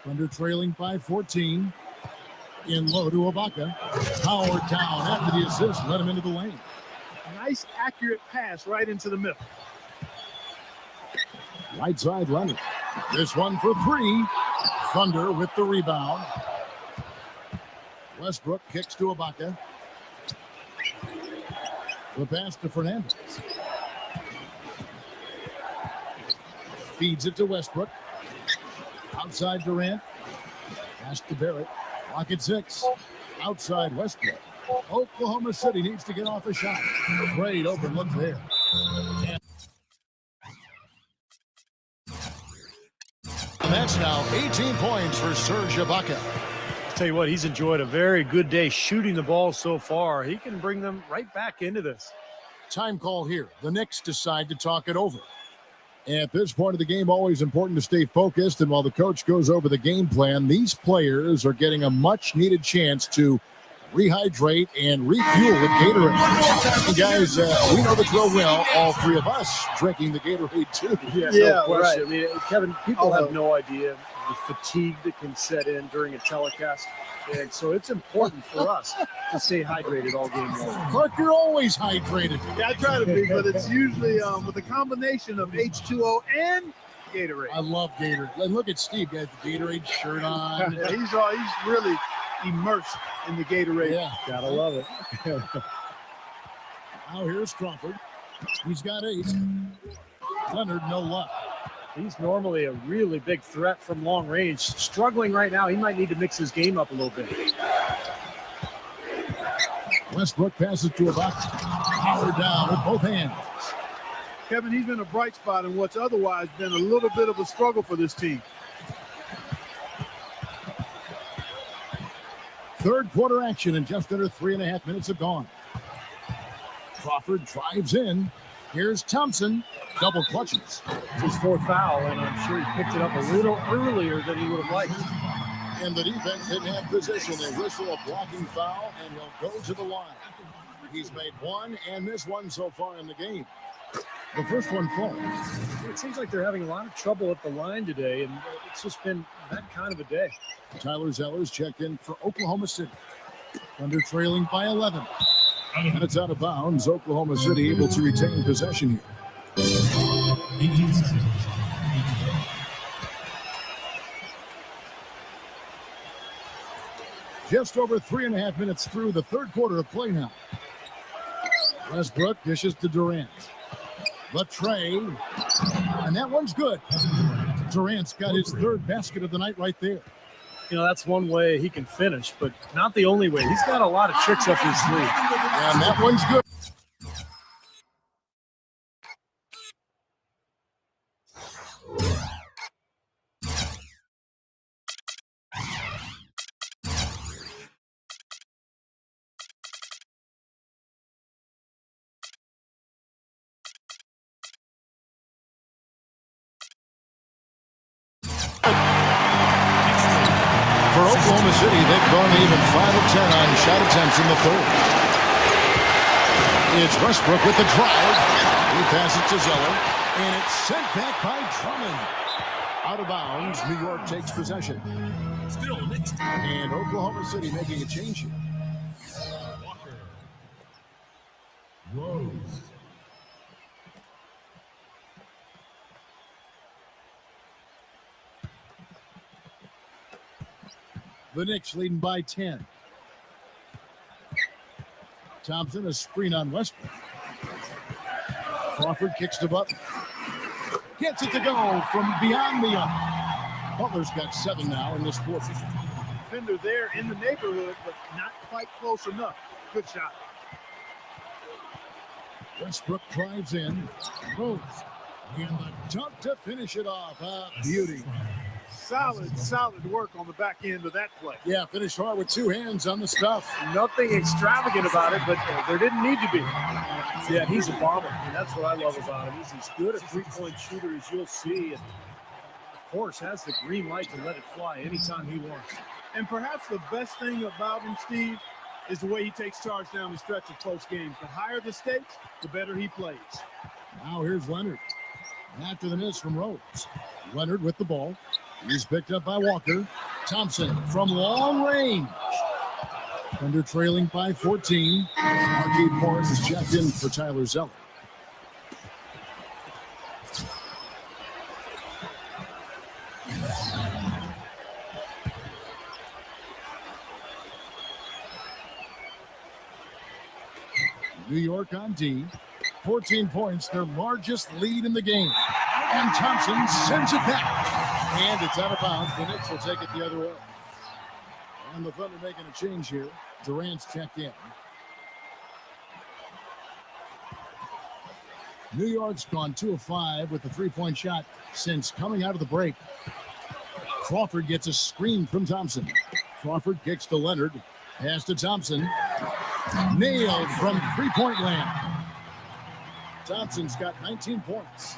Under trailing by 14. In low to Ibaka. Howard down after the assist. Let him into the lane. Nice, accurate pass right into the middle. Right side Leonard. This one for 3. Thunder with the rebound. Westbrook kicks to Ibaka. The pass to Fernandez. Feeds it to Westbrook. Outside Durant. Pass to Barrett. Clock at 6. Outside Westbrook. Oklahoma City needs to get off a shot. Great open look there. And that's now 18 points for Serge Ibaka. Tell you what, he's enjoyed a very good day shooting the ball so far. He can bring them right back into this. Time call here. The Knicks decide to talk it over. At this point of the game, always important to stay focused. And while the coach goes over the game plan, these players are getting a much-needed chance to rehydrate and refuel with Gatorade. And guys, we know the drill well. All three of us drinking the Gatorade, too. No question. Right. I mean, Kevin, people have no idea the fatigue that can set in during a telecast. And so it's important for us to stay hydrated all game long. Clark, you're always hydrated. Yeah, I try to be, but it's usually with a combination of H2O and Gatorade. I love Gatorade. And look at Steve, got the Gatorade shirt on. Yeah, he's really immersed in the Gatorade. Yeah. Gotta love it. Now here's Crawford. He's got 8. Leonard, no luck. He's normally a really big threat from long range. Struggling right now. He might need to mix his game up a little bit. Westbrook passes to Ibaka. Power down with both hands. Kevin, he's been a bright spot in what's otherwise been a little bit of a struggle for this team. Third quarter action and just under 3.5 minutes have gone. Crawford drives in. Here's Thompson. Double clutches. It's his 4th foul, and I'm sure he picked it up a little earlier than he would have liked. And the defense didn't have position. They whistle a blocking foul, and he'll go to the line. He's made 1 and missed 1 so far in the game. The first one falls. It seems like they're having a lot of trouble at the line today, and it's just been that kind of a day. Tyler Zeller's checked in for Oklahoma City. Thunder trailing by 11. And it's out of bounds. Oklahoma City able to retain possession here. Just over 3.5 minutes through the third quarter of play now. Westbrook dishes to Durant. The tray. And that one's good. Durant's got his 3rd basket of the night right there. You know, that's one way he can finish, but not the only way. He's got a lot of tricks up his sleeve. And that one's good. For Oklahoma City, they've gone even 5 of 10 on shot attempts in the third. It's Westbrook with the drive. He passes to Zeller, and it's sent back by Drummond. Out of bounds, New York takes possession. Still Knicks. And Oklahoma City making a change here. Walker. Rose. The Knicks leading by 10. Thompson, a screen on Westbrook. Crawford kicks to Butler. Gets it to go from beyond the arc. Butler's got 7 now in this quarter. Defender there in the neighborhood, but not quite close enough. Good shot. Westbrook drives in. Rose. And the dunk to finish it off. Beauty. Solid work on the back end of that play. Yeah, finished hard with 2 hands on the stuff. Nothing extravagant about it, but there didn't need to be. Yeah, he's a bomber, and that's what I love about him. He's as good a three-point shooter as you'll see, and of course has the green light to let it fly anytime he wants. And perhaps the best thing about him, Steve, is the way he takes charge down the stretch of close games. The higher the stakes, the better he plays. Now here's Leonard. After the miss from Rose. Leonard with the ball. He's picked up by Walker. Thompson from long range. Thunder trailing by 14. Marquise Morris is checked in for Tyler Zeller. New York on D. 14 points, their largest lead in the game. And Thompson sends it back. And it's out of bounds. The Knicks will take it the other way. And the Thunder making a change here. Durant's checked in. New York's gone 2 of 5 with the 3-point shot since coming out of the break. Crawford gets a screen from Thompson. Crawford kicks to Leonard. Pass to Thompson. Nailed from 3-point land. Thompson's got 19 points.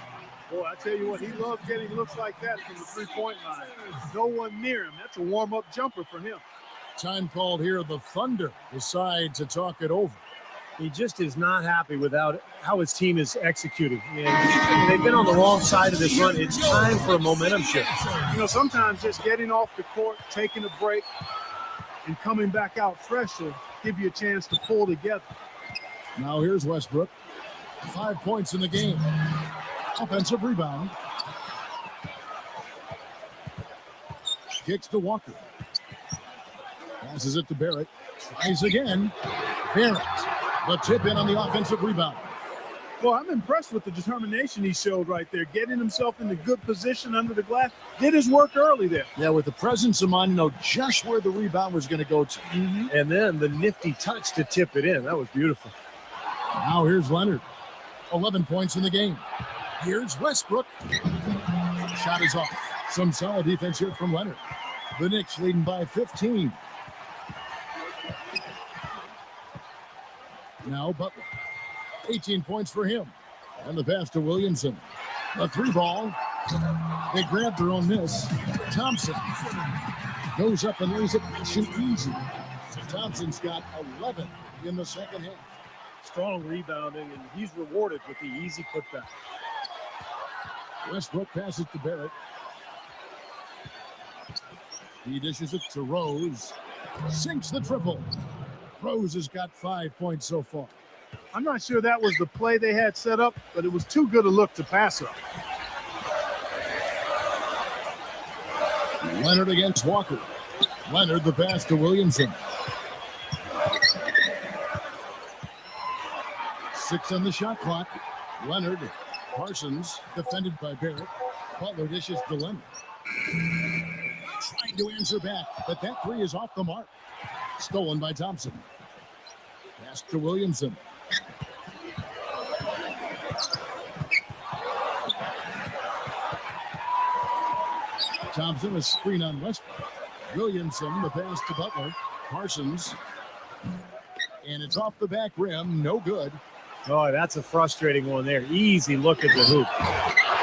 Boy, I tell you what, he loves getting looks like that from the three-point line. No one near him. That's a warm-up jumper for him. Time called here. The Thunder decide to talk it over. He just is not happy with how his team is executing. And they've been on the wrong side of this run. It's time for a momentum shift. You know, sometimes just getting off the court, taking a break, and coming back out fresh will give you a chance to pull together. Now here's Westbrook. 5 points in the game. Offensive rebound. Kicks to Walker. Passes it to Barrett. Tries again. Barrett. The tip in on the offensive rebound. Well, I'm impressed with the determination he showed right there, getting himself in a good position under the glass. Did his work early there. Yeah, with the presence of mind, just where the rebound was going to go to. And then the nifty touch to tip it in. That was beautiful. Now here's Leonard. 11 points in the game. Here's Westbrook. Shot is off. Some solid defense here from Leonard. The Knicks leading by 15. Now Butler. 18 points for him. And the pass to Williamson. A three ball. They grab their own miss. Thompson goes up and lays it nice and easy. Thompson's got 11 in the second half. Strong rebounding, and he's rewarded with the easy putback. Westbrook passes to Barrett. He dishes it to Rose. Sinks the triple. Rose has got 5 points so far. I'm not sure that was the play they had set up, but it was too good a look to pass up. Leonard against Walker. Leonard the pass to Williamson. 6 on the shot clock. Leonard. Parsons defended by Barrett. Butler dishes to Leonard. Trying to answer back, but that three is off the mark. Stolen by Thompson. Pass to Williamson. Thompson, a screen on Westbrook. Williamson, the pass to Butler. Parsons. And it's off the back rim. No good. Oh, that's a frustrating one there. Easy look at the hoop.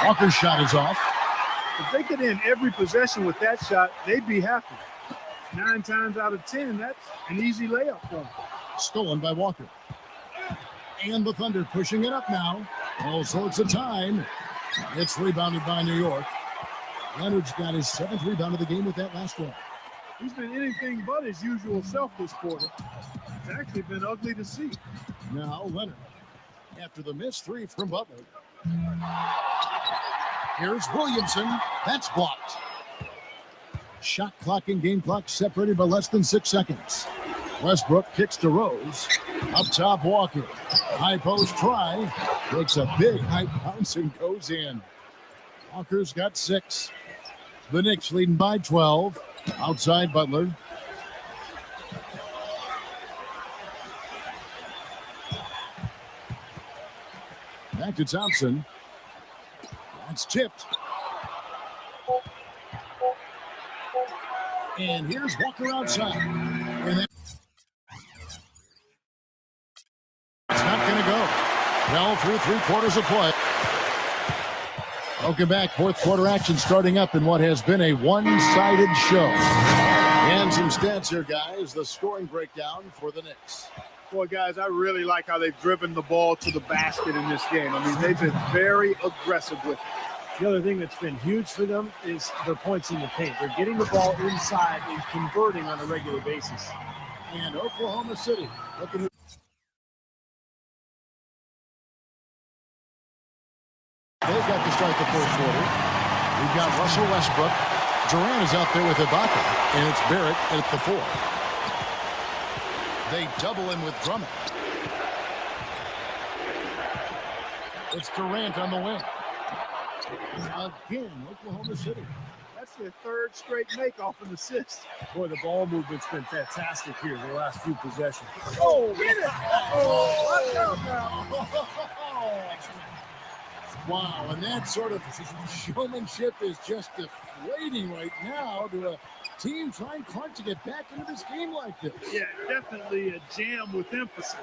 Walker's shot is off. If they could end every possession with that shot, they'd be happy. 9 times out of 10, that's an easy layup for them. Stolen by Walker. And the Thunder pushing it up now. All sorts of time. It's rebounded by New York. Leonard's got his 7th rebound of the game with that last one. He's been anything but his usual self this quarter. It's actually been ugly to see. Now Leonard. After the missed three from Butler. Here's Williamson. That's blocked. Shot clock and game clock separated by less than 6 seconds. Westbrook kicks to Rose. Up top, Walker. High post try. Takes a big high bounce and goes in. Walker's got 6. The Knicks leading by 12. Outside Butler. Back to Thompson. That's tipped. And here's Walker outside. And it's not going to go. Well, through 3 quarters of play. Welcome back. 4th quarter action starting up in what has been a one-sided show. And some stats here, guys. The scoring breakdown for the Knicks. Boy, guys, I really like how they've driven the ball to the basket in this game. I mean, they've been very aggressive with it. The other thing that's been huge for them is their points in the paint. They're getting the ball inside and converting on a regular basis. And Oklahoma City looking at they've got to start the 4th quarter. We've got Russell Westbrook. Durant is out there with Ibaka, and it's Barrett at the 4. They double him with Drummond. It's Durant on the wing. Again, Oklahoma City. That's their 3rd straight make off an assist. Boy, the ball movement's been fantastic here the last few possessions. Oh, get it! Oh, watch out now. Wow, and that sort of showmanship is just deflating right now to a Team trying Clark to get back into this game like this. Yeah, definitely a jam with emphasis.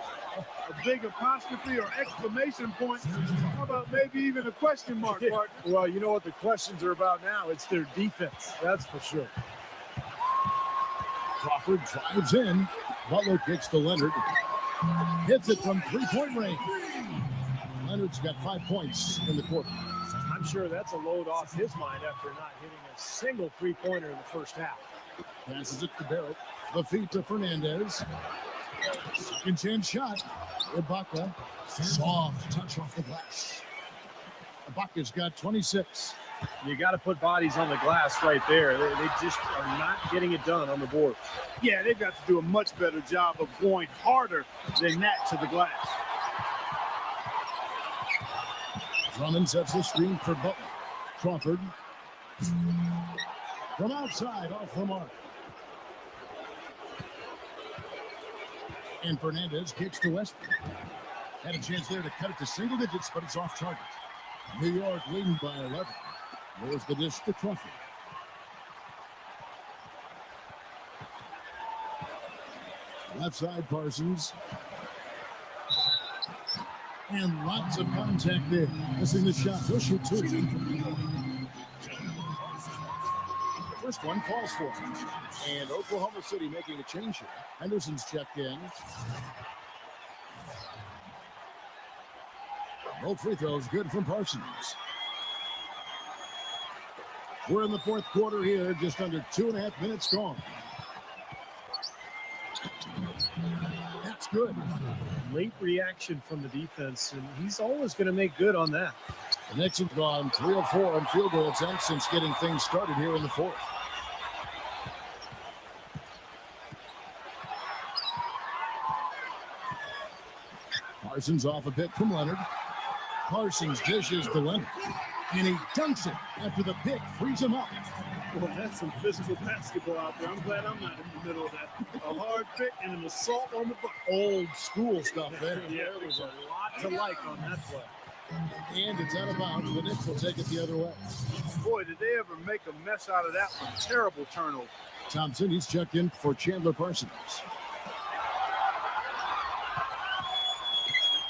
A big apostrophe or exclamation point. How about maybe even a question mark, partner? Well, you know what the questions are about now? It's their defense, that's for sure. Crawford drives in. Butler kicks to Leonard. Hits it from three-point range. Leonard's got 5 points in the quarter. I'm sure that's a load off his mind after not hitting a single three-pointer in the first half. Passes it to Barrett. The feet to Fernandez. Second chance shot. Ibaka. Soft touch off the glass. Ibaka's got 26. You got to put bodies on the glass right there. They just are not getting it done on the board. Yeah, they've got to do a much better job of going harder than that to the glass. Drummond sets the screen for Butler. Crawford. From outside, off the mark. And Fernandez kicks to Westbrook. Had a chance there to cut it to single digits, but it's off target. New York leading by 11. There's the dish to Crawford. Left side, Parsons. And lots of contact there. Missing the shot. He'll shoot two. First one falls for him. And Oklahoma City making a change here. Henderson's checked in. No free throws, good from Parsons. We're in the fourth quarter here, just under 2.5 minutes gone. That's good. Late reaction from the defense, and he's always going to make good on that. The Knicks have gone 3 of 4 on field goal attempts since getting things started here in the fourth. Parsons off a pick from Leonard. Parsons dishes to Leonard. And he dunks it after the pick frees him up. Boy, that's some physical basketball out there. I'm glad I'm not in the middle of that. A hard pick and an assault on the bucket. Old school stuff there. Yeah, there was a lot to like on that play. And it's out of bounds. The Knicks will take it the other way. Boy, did they ever make a mess out of that one. Terrible turnover. Thompson, he's checked in for Chandler Parsons.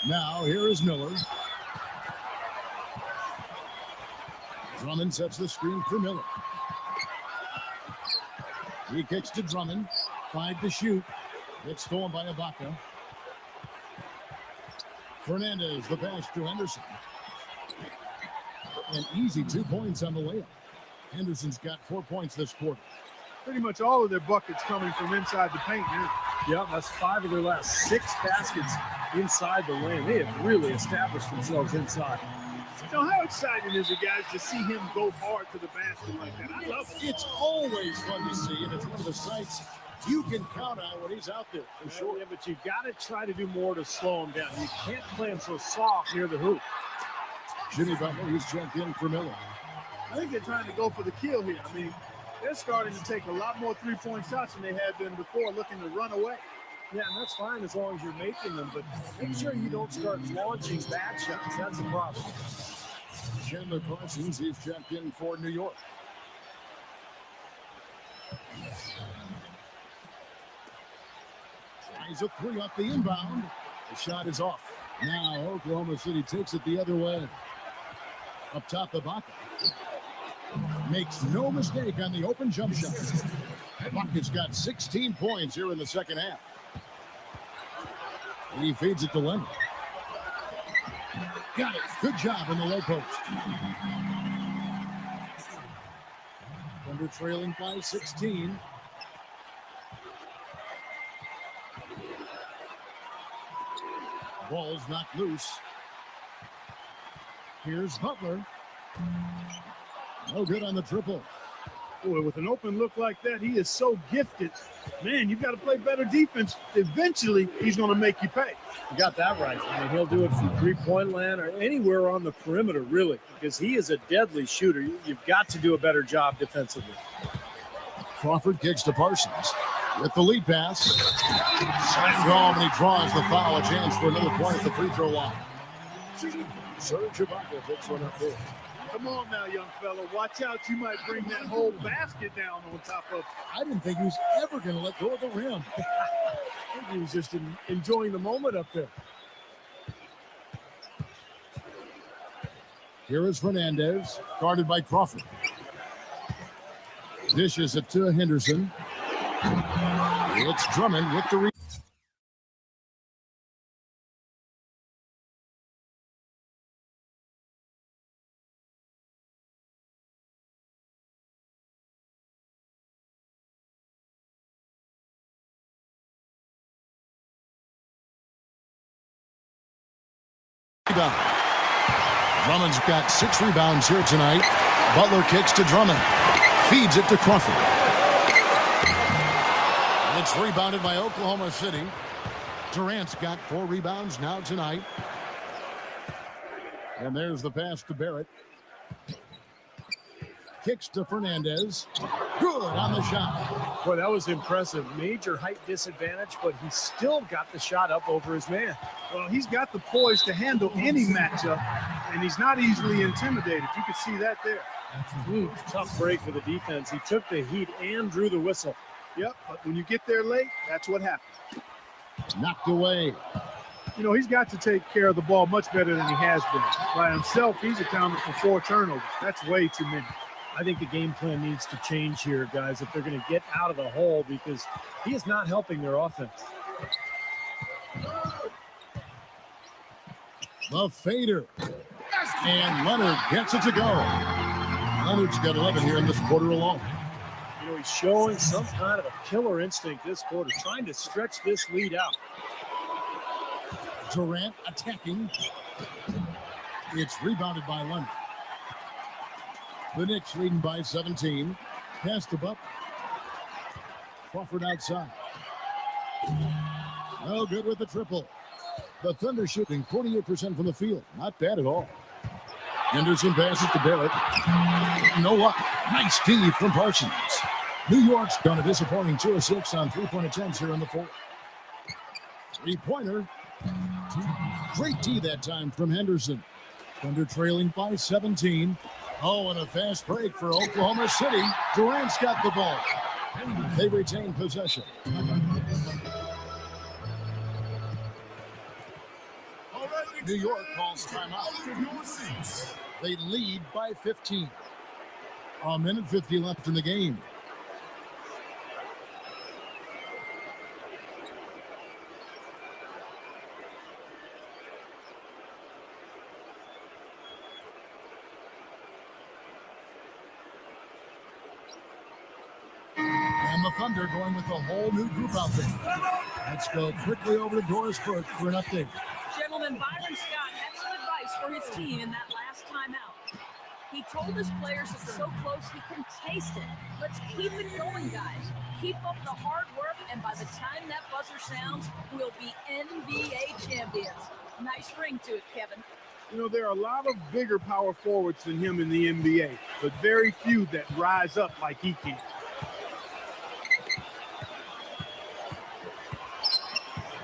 Now, here is Miller. Drummond sets the screen for Miller. He kicks to Drummond. 5 to shoot. It's stolen by Ibaka. Fernandez, the pass to Henderson. An easy 2 points on the layup. Henderson's got 4 points this quarter. Pretty much all of their buckets coming from inside the paint now. Yep, that's 5 of their last 6 baskets inside the lane. They have really established themselves inside. You know, how exciting is it, guys, to see him go hard to the basket like that? I love it. It's always fun to see, and it's one of the sights you can count on when he's out there, for sure. Yeah, but you've got to try to do more to slow him down. You can't play him so soft near the hoop. Jimmy Butler, he's checked in for Miller. I think they're trying to go for the kill here. I mean, they're starting to take a lot more three-point shots than they had been before, looking to run away. Yeah, and that's fine as long as you're making them, but make sure you don't start launching bad shots. That's a problem. Chandler Parsons, he's checked in for New York. Tries a 3 off the inbound. The shot is off. Now Oklahoma City takes it the other way. Up top, Ibaka. Makes no mistake on the open jump shot. Ibaka's got 16 points here in the second half. He feeds it to Leonard. Got it. Good job in the low post. Thunder trailing by 16. Ball's knocked loose. Here's Butler. No good on the triple. Boy, with an open look like that, he is so gifted. Man, you've got to play better defense. Eventually, he's going to make you pay. You got that right. I mean, he'll do it from three-point land or anywhere on the perimeter, really, because he is a deadly shooter. You've got to do a better job defensively. Crawford kicks to Parsons with the lead pass. Slammed home, and he draws the foul. A chance for another point at the free throw line. Serge Ibaka picks one up there. Come on now, young fella. Watch out. You might bring that whole basket down on top of. I didn't think he was ever going to let go of the rim. I think he was just enjoying the moment up there. Here is Fernandez, guarded by Crawford. Dishes it to Henderson. It's Drummond with the rebound. Drummond's got 6 rebounds here tonight. Butler kicks to Drummond. Feeds it to Crawford. It's rebounded by Oklahoma City. Durant's got 4 rebounds now tonight. And there's the pass to Barrett. Kicks to Fernandez. Good on the shot. Boy, that was impressive. Major height disadvantage, but he still got the shot up over his man. Well, he's got the poise to handle any matchup, and he's not easily intimidated. You can see that there. Tough break for the defense. He took the heat and drew the whistle. Yep, but when you get there late, that's what happens. Knocked away. You know, he's got to take care of the ball much better than he has been. By himself, he's accounted for 4 turnovers. That's way too many. I think the game plan needs to change here, guys, if they're going to get out of the hole, because he is not helping their offense. The fader. And Leonard gets it to go. Leonard's got 11 here in this quarter alone. You know, he's showing some kind of a killer instinct this quarter, trying to stretch this lead out. Durant attacking. It's rebounded by Leonard. The Knicks leading by 17. Pass to Buck. Crawford outside. No good with the triple. The Thunder shooting 48% from the field. Not bad at all. Henderson passes to Barrett. No luck. Nice D from Parsons. New York's done a disappointing 2 of 6 on 3-point attempts here in the 4th. 3-pointer. Great D that time from Henderson. Thunder trailing by 17. Oh, and a fast break for Oklahoma City. Durant's got the ball. They retain possession. New York calls timeout. They lead by 15. A minute 50 left in the game. And the Thunder going with a whole new group out there. Let's go quickly over to Doris Burke for an update. Gentlemen, Byron Scott had some advice for his team in that last timeout. He told his players it's so close he can taste it. Let's keep it going, guys. Keep up the hard work, and by the time that buzzer sounds, we'll be NBA champions. Nice ring to it, Kevin. You know, there are a lot of bigger power forwards than him in the NBA, but very few that rise up like he can.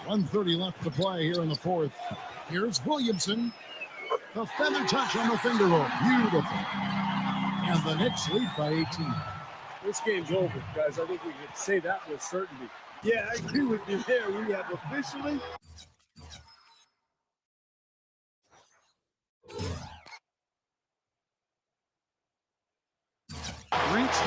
.130 left to play here in the 4th. Here's Williamson. The feather touch on the finger roll. Beautiful. And the Knicks lead by 18. This game's over, guys. I think we can say that with certainty. Yeah, I agree with you there. We have officially reached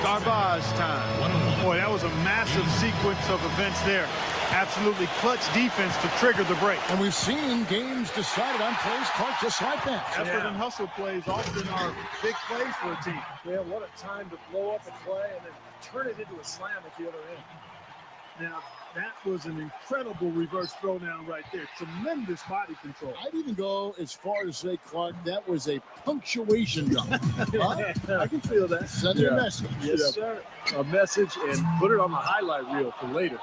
garbage time. Boy, that was a massive sequence of events there. Absolutely clutch defense to trigger the break. And we've seen games decided on plays called just like that. Effort and hustle plays often are big plays for a team. Yeah, what a time to blow up a play and then turn it into a slam at the other end. Now, that was an incredible reverse throwdown right there. Tremendous body control. I'd even go as far as say, Clark, that was a punctuation dunk. I can feel that. Send a message. Yes, sir. A message, and put it on the highlight reel for later.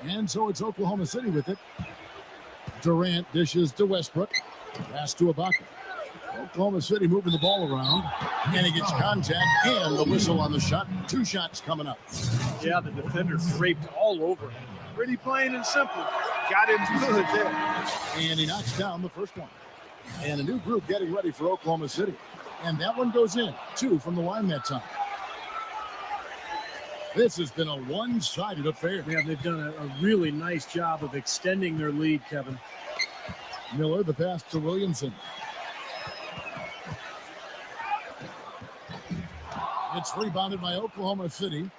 And so it's Oklahoma City with it. Durant dishes to Westbrook. Pass to Ibaka. Oklahoma City moving the ball around. And he gets contact and the whistle on the shot. 2 shots coming up. Yeah, the defender draped all over him. Pretty plain and simple. Got him good there. And he knocks down the first one. And a new group getting ready for Oklahoma City. And that one goes in. 2 from the line that time. This has been a one-sided affair. Yeah, they've done a really nice job of extending their lead, Kevin. Miller, the pass to Williamson. It's rebounded by Oklahoma City.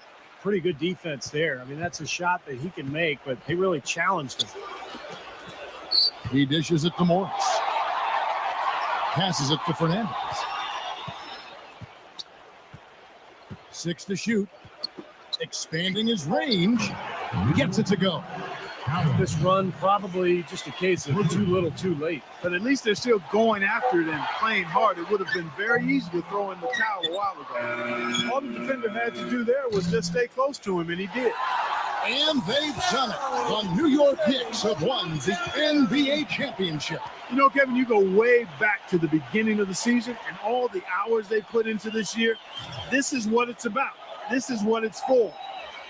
Pretty good defense there. I mean, that's a shot that he can make, but they really challenged him. He dishes it to Morris. Passes it to Fernandez. 6 to shoot. Expanding his range. Gets it to go. This run probably just a case of too little, too late. But at least they're still going after it and playing hard. It would have been very easy to throw in the towel a while ago. All the defender had to do there was just stay close to him, and he did. And they've done it. The New York Knicks have won the NBA championship. You know, Kevin, you go way back to the beginning of the season and all the hours they put into this year. This is what it's about. This is what it's for,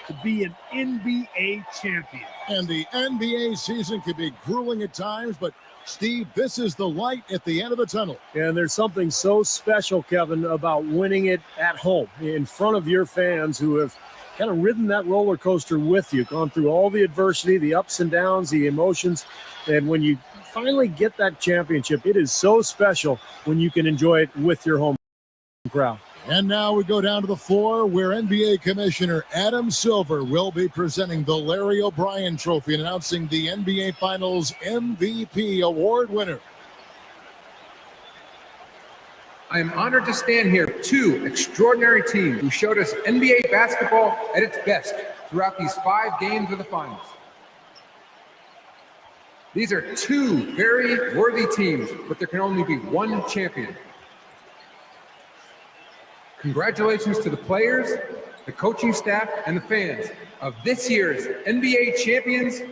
to be an NBA champion. And the NBA season can be grueling at times, but Steve, this is the light at the end of the tunnel. And there's something so special, Kevin, about winning it at home in front of your fans who have kind of ridden that roller coaster with you, gone through all the adversity, the ups and downs, the emotions. And when you finally get that championship, it is so special when you can enjoy it with your home crowd. And now we go down to the floor where NBA Commissioner Adam Silver will be presenting the Larry O'Brien Trophy and announcing the NBA Finals MVP award winner. I am honored to stand here with 2 extraordinary teams who showed us NBA basketball at its best throughout these 5 games of the finals. These are 2 very worthy teams, but there can only be one champion. Congratulations to the players, the coaching staff, and the fans of this year's NBA champions,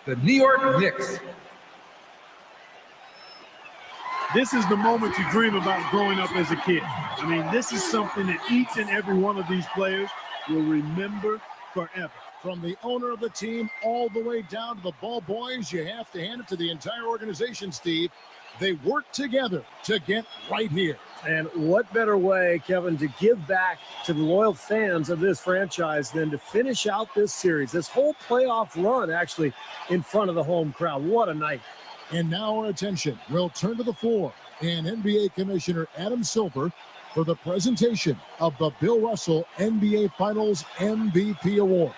the New York Knicks. This is the moment you dream about growing up as a kid. I mean, this is something that each and every one of these players will remember forever. From the owner of the team all the way down to the ball boys, you have to hand it to the entire organization, Steve. They work together to get right here. And what better way, Kevin, to give back to the loyal fans of this franchise than to finish out this series, this whole playoff run, actually, in front of the home crowd. What a night. And now our attention will turn to the floor and NBA Commissioner Adam Silver for the presentation of the Bill Russell NBA Finals MVP Award.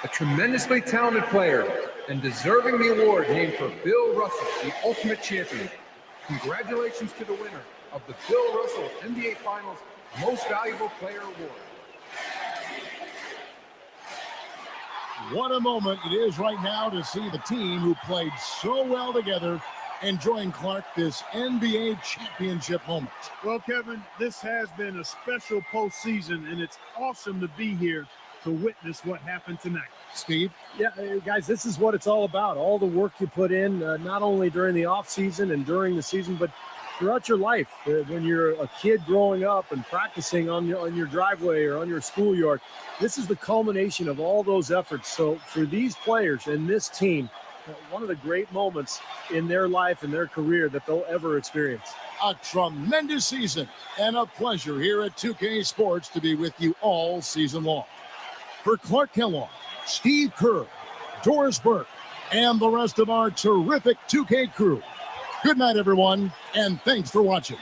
A tremendously talented player and deserving the award named for Bill Russell, the ultimate champion. Congratulations to the winner of the Bill Russell NBA Finals Most Valuable Player Award. What a moment it is right now to see the team who played so well together enjoying, Clark, this NBA championship moment. Well, Kevin, this has been a special postseason, and it's awesome to be here to witness what happened tonight. Steve? Yeah, guys, this is what it's all about. All the work you put in, not only during the offseason and during the season, but throughout your life. When you're a kid growing up and practicing on your driveway or on your schoolyard, this is the culmination of all those efforts. So for these players and this team, one of the great moments in their life and their career that they'll ever experience. A tremendous season and a pleasure here at 2K Sports to be with you all season long. For Clark Kellogg, Steve Kerr, Doris Burke, and the rest of our terrific 2K crew, good night, everyone, and thanks for watching.